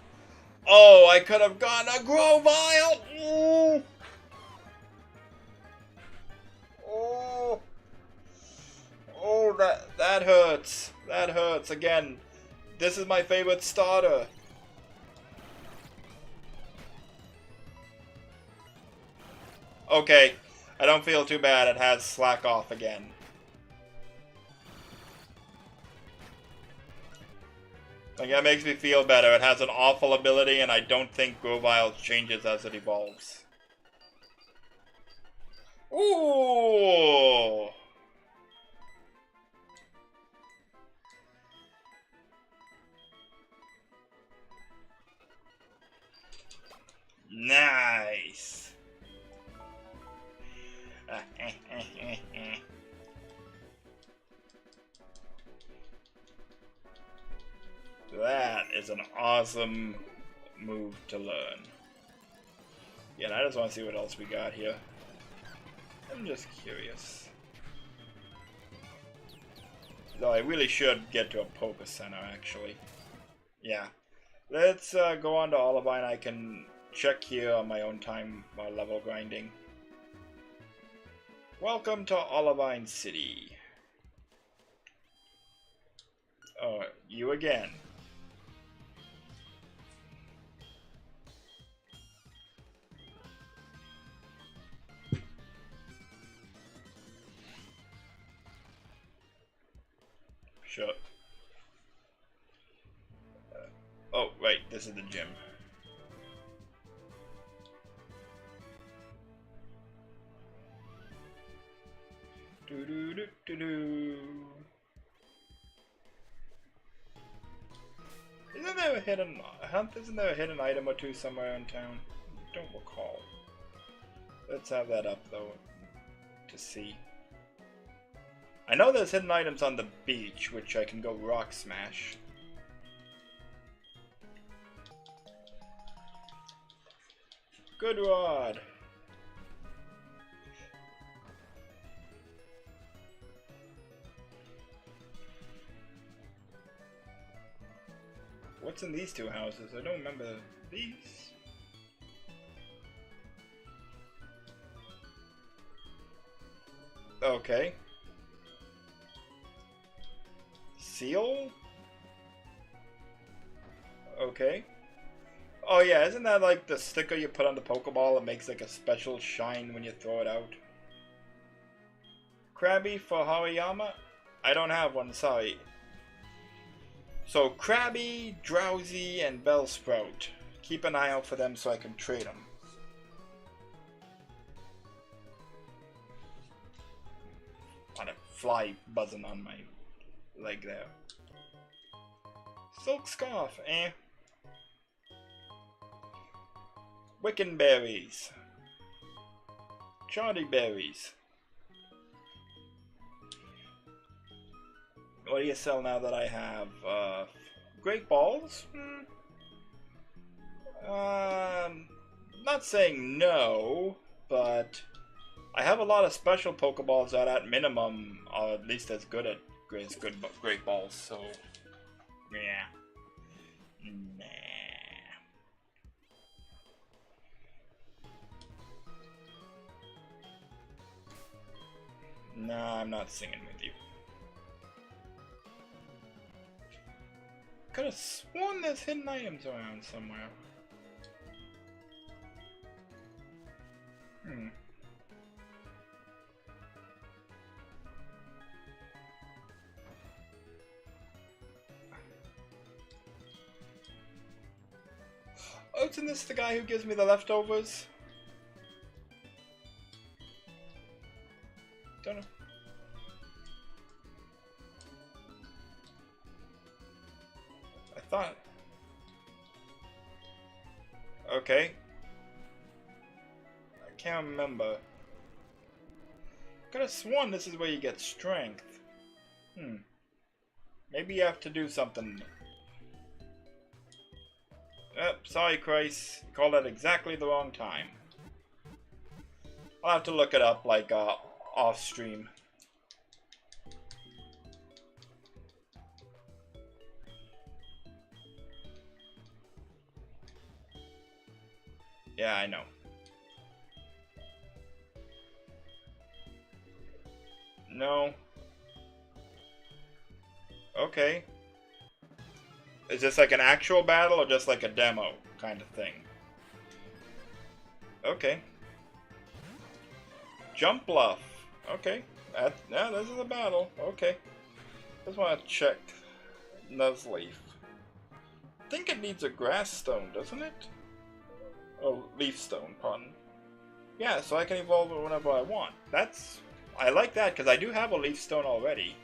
[SPEAKER 1] Oh, I could have gotten a Grovyle! Ooh. Oh, oh, that hurts. That hurts again. This is my favorite starter. Okay, I don't feel too bad. It has Slack Off again. Like, that makes me feel better. It has an awful ability, and I don't think Grovyle changes as it evolves. Ooh! Nice! That is an awesome move to learn. Yeah, and I just want to see what else we got here. I'm just curious. Though I really should get to a Poké Center, actually. Yeah. Let's go on to Olivine. I can check here on my own time while level grinding. Welcome to Olivine City. Oh, you again. Sure. Oh, right, this is the gym. Do do do do do. Isn't there a hidden Isn't there a hidden item or two somewhere in town? Don't recall. Let's have that up though to see. I know there's hidden items on the beach, which I can go rock smash. Good rod. What's in these two houses? I don't remember these. Okay. Seal? Okay. Oh yeah, isn't that like the sticker you put on the Pokeball that makes like a special shine when you throw it out? Krabby for Hariyama? I don't have one, sorry. So Krabby, Drowsy, and Bellsprout. Keep an eye out for them so I can trade them. On a fly buzzing on my leg there. Silk Scarf, eh? Wiccan Berries. Chardy Berries. What do you sell now that I have? Great Balls? Not saying no, but I have a lot of special Pokeballs that at minimum are at least as good at Great Balls, so yeah. Nah. Nah, I'm not singing with you. Could have sworn there's hidden items around somewhere. Oh, isn't this the guy who gives me the leftovers? Don't know. I thought. Okay. I can't remember. Could have sworn this is where you get strength. Maybe you have to do something. Sorry, Christ. You called at exactly the wrong time. I'll have to look it up, like, off stream. Yeah, I know. No. Okay. Is this like an actual battle or just like a demo kind of thing? Okay. Jump bluff. Okay. Yeah, this is a battle. Okay. Just want to check Nuzleaf. I think it needs a grass stone, doesn't it? Oh, leaf stone, pardon. Yeah, so I can evolve it whenever I want. I like that because I do have a leaf stone already.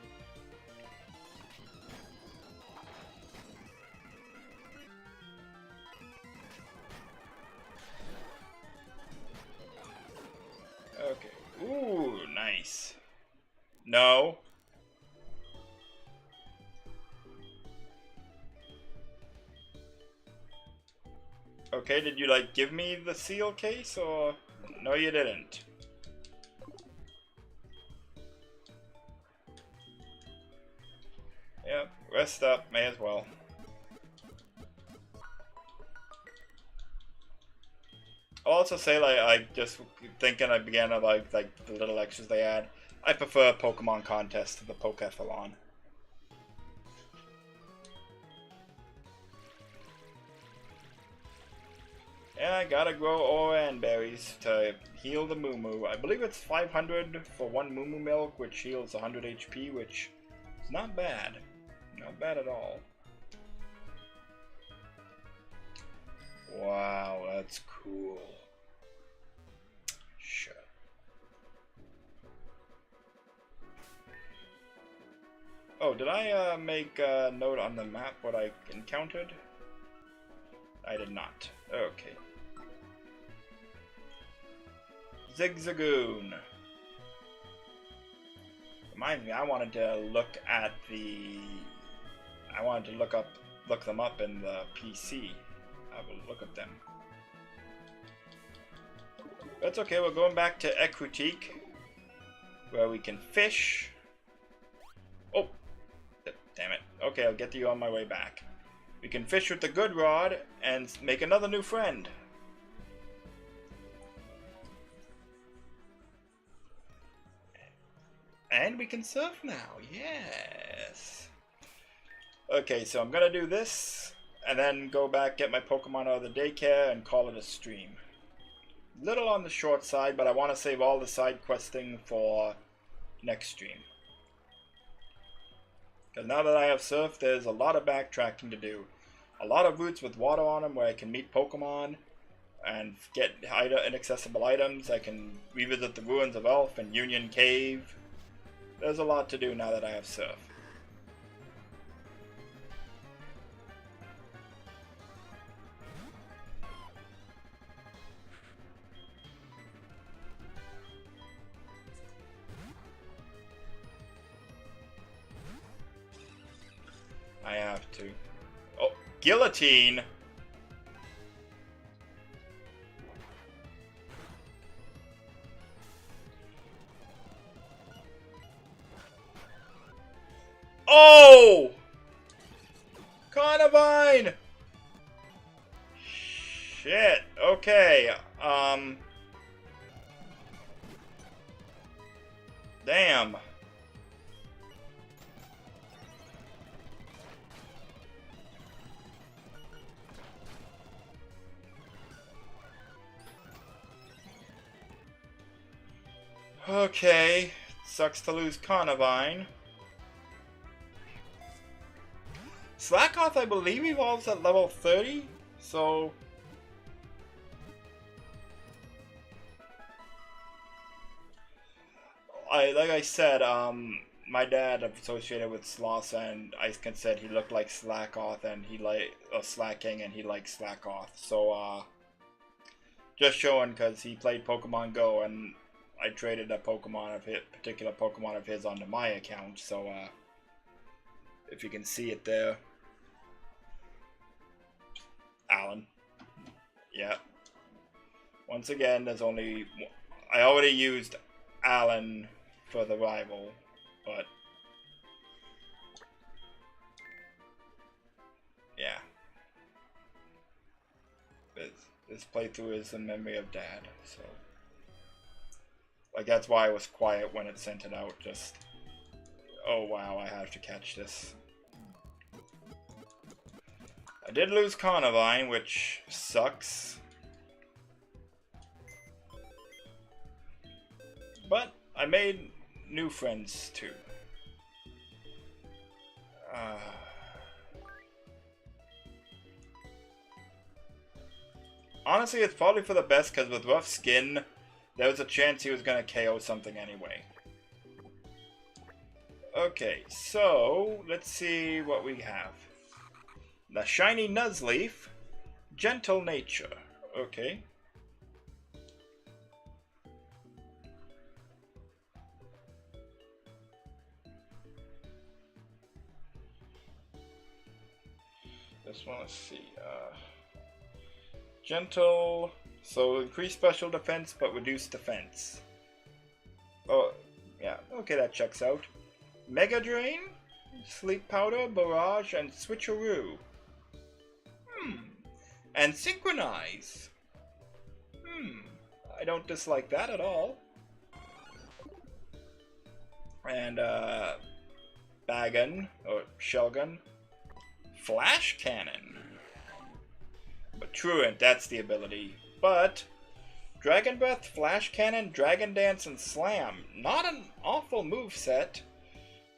[SPEAKER 1] Okay. Ooh, nice. No. Okay, did you like give me the seal case or no you didn't? Yep, rest up, may as well. I'll also say like I just thinking I began to like the little extras they add. I prefer Pokemon Contest to the Pokethalon. And I gotta grow Oran berries to heal the Moo Moo. I believe it's 500 for one Moo Moo milk, which heals 100 HP, which is not bad. Not bad at all. Wow, that's cool. Sure. Oh, did I make a note on the map what I encountered? I did not. Okay. Zigzagoon. Reminds me, I wanted to look at the. I wanted to look them up in the PC. I will look at them. That's okay. We're going back to Ekrutique, where we can fish. Oh, damn it. Okay, I'll get to you on my way back. We can fish with the good rod and make another new friend. And we can surf now, yes. Okay, so I'm gonna do this, and then go back, get my Pokemon out of the daycare, and call it a stream. Little on the short side, but I want to save all the side questing for next stream. Because now that I have surf, there's a lot of backtracking to do. A lot of routes with water on them where I can meet Pokemon and get inaccessible items. I can revisit the ruins of Elf and Union Cave. There's a lot to do now that I have surf. I have to. Oh, guillotine! Oh! Carnivine! Shit, okay, damn. Okay, sucks to lose Carnivine. Slackoth, I believe, evolves at level 30, so... like I said, my dad associated with Sloth, and I said he looked like Slackoth, and he Slacking, and he liked Slackoth. So, just showing because he played Pokemon Go, and I traded a particular Pokemon of his onto my account. So, if you can see it there, Alan. Yeah. Once again, there's only I already used Alan for the rival, but yeah, this This playthrough is in memory of Dad, so like that's why I was quiet when it sent it out. Just, oh wow, I have to catch this. I did lose Carnivine, which sucks. But I made new friends too. Honestly, it's probably for the best, because with Rough Skin, there was a chance he was going to KO something anyway. Okay, so let's see what we have. The Shiny Nuzleaf, Gentle Nature. Okay. Just want to see. Gentle, so increase special defense but reduce defense. Oh, yeah, okay, that checks out. Mega Drain, Sleep Powder, Barrage, and Switcheroo. And Synchronize. I don't dislike that at all. And, Bagon, or Shellgun. Flash Cannon. But Truant, that's the ability. But Dragon Breath, Flash Cannon, Dragon Dance, and Slam. Not an awful moveset,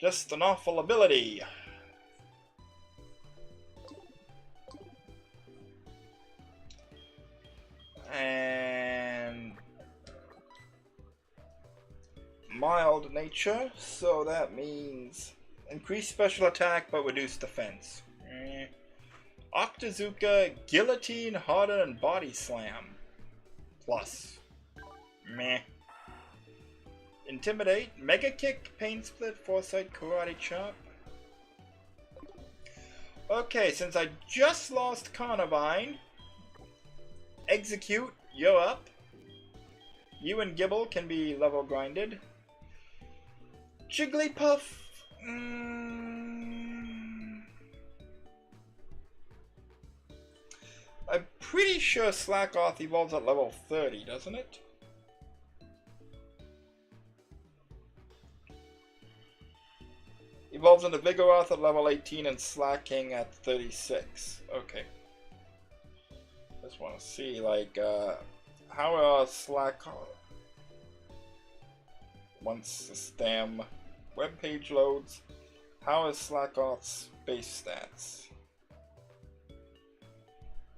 [SPEAKER 1] just an awful ability. And mild nature, so that means increase special attack but reduce defense. Octazooka, Guillotine, Harden, and Body Slam. Plus. Meh. Intimidate, Mega Kick, Pain Split, Foresight, Karate Chop. Okay, since I just lost Carnivine, Execute, you're up. You and Gibble can be level grinded. Jigglypuff. I'm pretty sure Slackoth evolves at level 30, doesn't it? Evolves into Vigoroth at level 18 and Slacking at 36. Okay. Just want to see, like, how are Slackoth... Once the STAM webpage loads, how is Slackoth's base stats?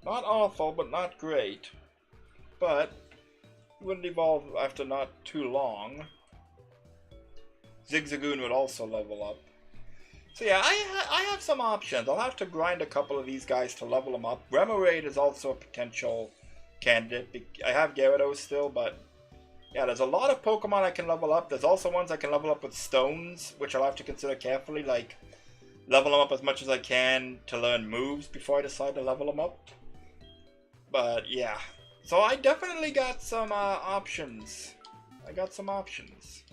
[SPEAKER 1] Not awful, but not great. But it wouldn't evolve after not too long. Zigzagoon would also level up. So yeah, I have some options. I'll have to grind a couple of these guys to level them up. Remoraid is also a potential candidate. I have Gyarados still, but yeah, there's a lot of Pokemon I can level up. There's also ones I can level up with stones, which I'll have to consider carefully. Like, level them up as much as I can to learn moves before I decide to level them up. But yeah, so I definitely got some options. I got some options.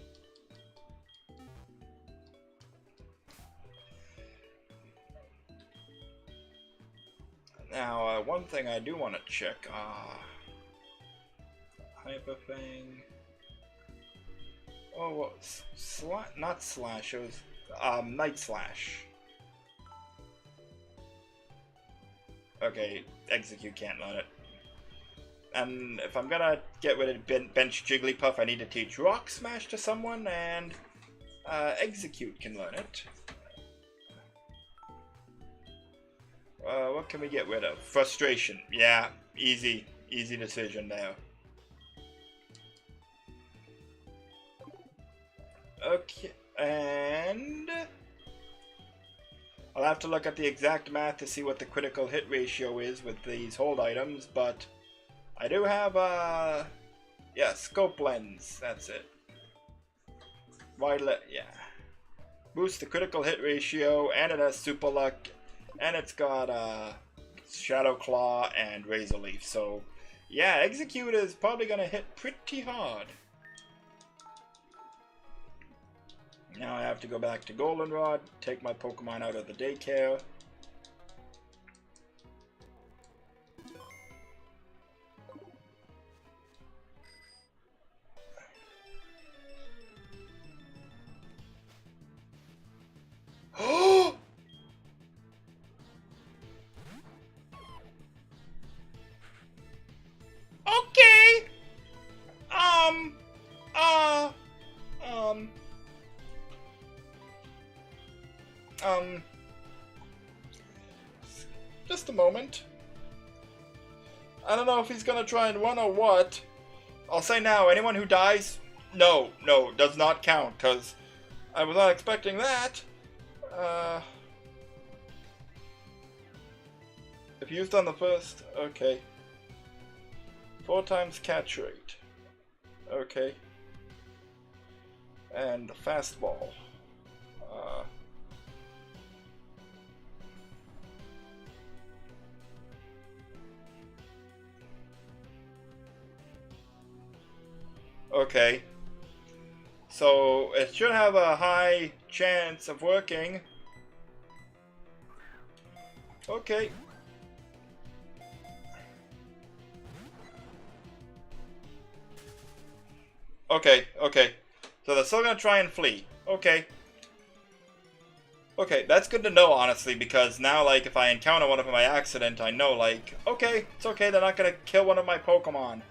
[SPEAKER 1] Now, one thing I do want to check. Hyper Fang. Oh, well, not Slash. It was Night Slash. Okay, Execute can't learn it. And if I'm gonna get rid of bench Jigglypuff, I need to teach Rock Smash to someone, and Execute can learn it. What can we get rid of? Frustration. Yeah, easy decision there. Okay, and I'll have to look at the exact math to see what the critical hit ratio is with these hold items, but I do have, yeah, Scope Lens, that's it. Yeah. Boost the critical hit ratio, and it has Super Luck, and it's got, Shadow Claw and Razor Leaf, so yeah, Execute is probably gonna hit pretty hard. Now I have to go back to Goldenrod, take my Pokemon out of the daycare. Just a moment. I don't know if he's gonna try and run or what. I'll say now, anyone who dies, no, does not count, because I was not expecting that. If used on the first, okay. 4 times catch rate. Okay. And the fastball. Okay. So it should have a high chance of working. Okay. Okay. So they're still gonna try and flee. Okay. Okay, that's good to know, honestly, because now, like, if I encounter one of them by accident, I know, like, okay, it's okay, they're not gonna kill one of my Pokemon.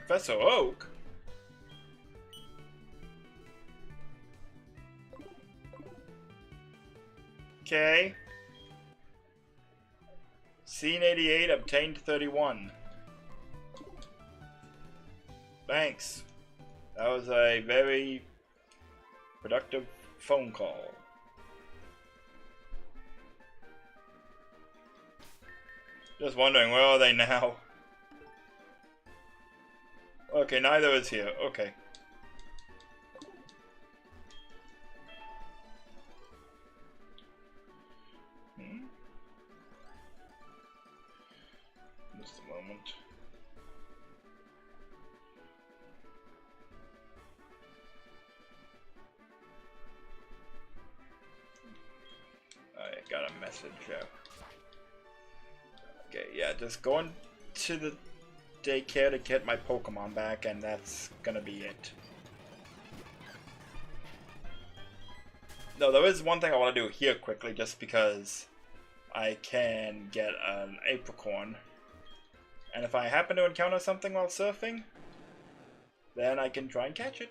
[SPEAKER 1] Professor Oak? Okay. Scene 88 obtained 31. Thanks. That was a very productive phone call. Just wondering, where are they now? Okay, neither is here. Okay. Just a moment. I got a message out. Okay, yeah, just going to the daycare to get my Pokemon back, and that's gonna be it. No, there is one thing I want to do here quickly, just because I can get an apricorn. And if I happen to encounter something while surfing, then I can try and catch it.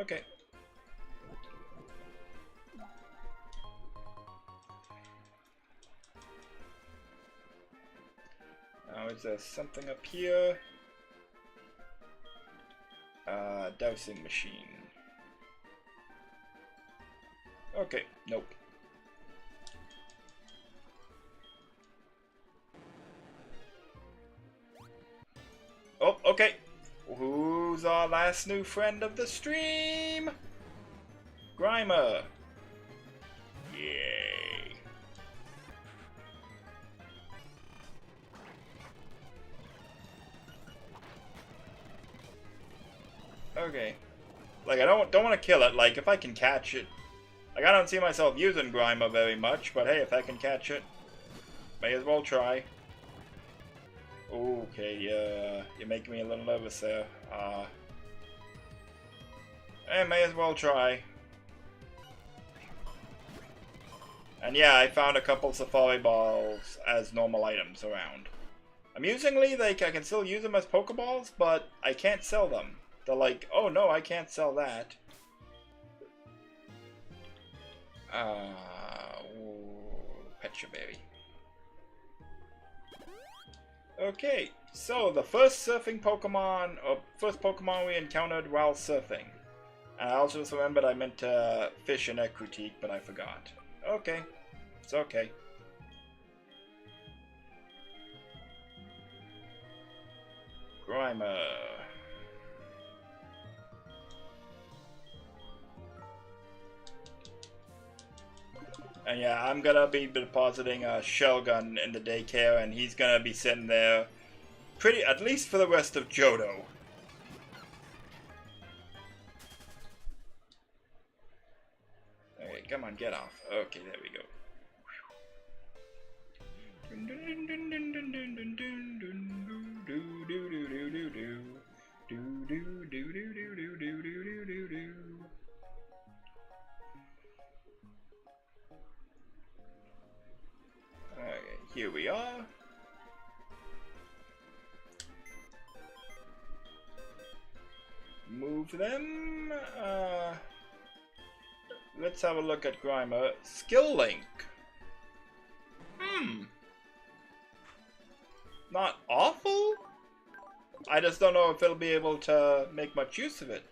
[SPEAKER 1] Okay. Now, is there something up here? Dowsing machine. Okay, nope. Oh, okay. Who's our last new friend of the stream? Grimer. Yay. Okay. Like, I don't want to kill it. Like, if I can catch it. Like, I don't see myself using Grimer very much, but hey, if I can catch it, may as well try. Okay, you're making me a little nervous there. I may as well try. And yeah, I found a couple Safari Balls as normal items around. Amusingly, like, I can still use them as Pokeballs, but I can't sell them. They're like, oh no, I can't sell that. Petra Berry. Okay, so the first surfing Pokemon, or first Pokemon we encountered while surfing. And I also just remembered I meant to fish an Ekrutique, but I forgot. Okay, it's okay. Grimer. And yeah, I'm gonna be depositing a shell gun in the daycare, and he's gonna be sitting there at least for the rest of Johto. Okay, come on, get off. Okay, there we go. Okay, here we are. Move them. Let's have a look at Grimer. Skill link. Not awful? I just don't know if it'll be able to make much use of it.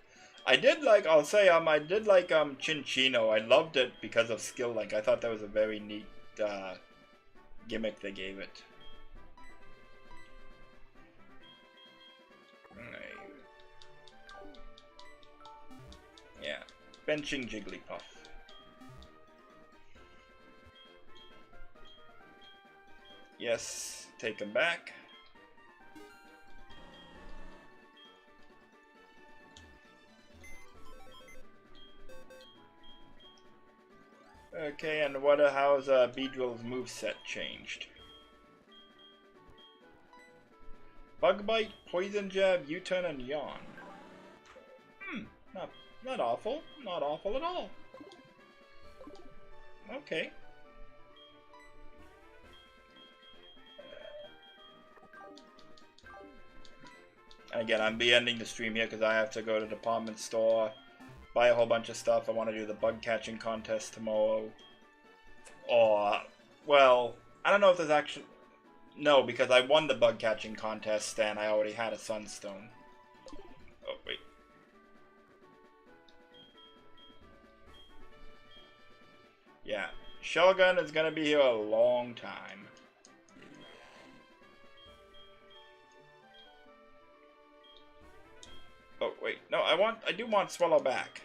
[SPEAKER 1] I did like, I'll say, I did like Chinchino. I loved it because of skill link. I thought that was a very neat gimmick they gave it. Yeah, benching Jigglypuff. Yes, take him back. Okay, and how's Beedrill's moveset changed? Bug Bite, Poison Jab, U-Turn, and Yawn. Not awful. Not awful at all. Okay. And again, I'm ending the stream here because I have to go to the department store, buy a whole bunch of stuff. I want to do the bug catching contest tomorrow. Or, well, I don't know if there's actually... No, because I won the bug catching contest and I already had a Sunstone. Oh, wait. Yeah, Shellgun is going to be here a long time. Oh, wait. No, I do want Swallow back.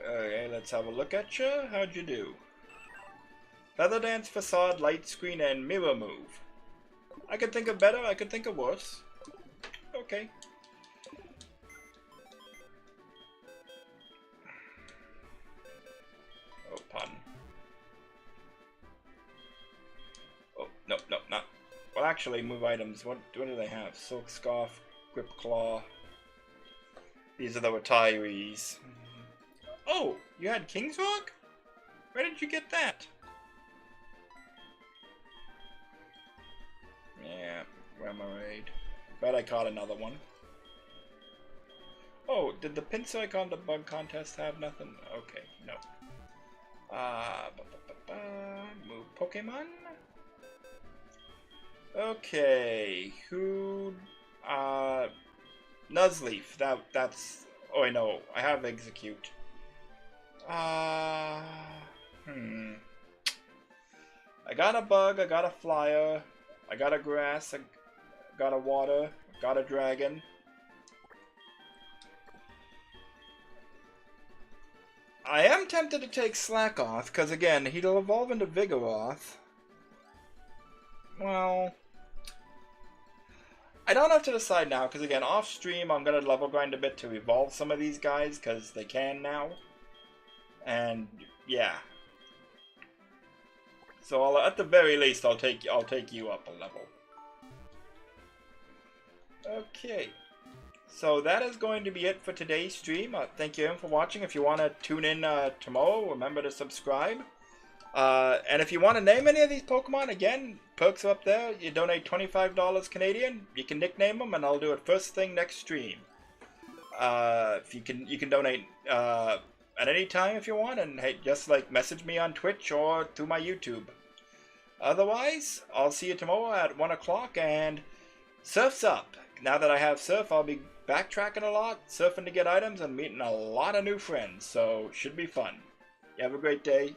[SPEAKER 1] Okay, let's have a look at you. How'd you do? Feather Dance, Facade, Light Screen, and Mirror Move. I could think of better, I could think of worse. Okay. Oh, pardon. Oh, no, not. Well, actually, move items. What do they have? Silk Scarf, Grip Claw. These are the retirees. Oh, you had King's Rock? Where did you get that? Yeah, Remoraid. Bet I caught another one. Oh, did the Pinsirk on the bug contest have nothing? Okay, no. Move Pokemon. Okay, who? Nuzleaf. That's. Oh, I know. I have Execute. I got a bug. I got a flyer. I got a grass. I got a water. I got a dragon. I am tempted to take Slackoth, because again, he'll evolve into Vigoroth. Well, I don't have to decide now, because again, off stream, I'm going to level grind a bit to evolve some of these guys, because they can now. And, yeah. So, at the very least, I'll take you up a level. Okay. So that is going to be it for today's stream. Thank you for watching. If you want to tune in tomorrow, remember to subscribe. And if you want to name any of these Pokemon, again, perks are up there. You donate $25 Canadian. You can nickname them, and I'll do it first thing next stream. If you can donate at any time if you want, and hey, just like message me on Twitch or through my YouTube. Otherwise, I'll see you tomorrow at 1 o'clock, and Surf's up. Now that I have Surf, I'll be backtracking a lot, surfing to get items, and meeting a lot of new friends, so should be fun. You have a great day.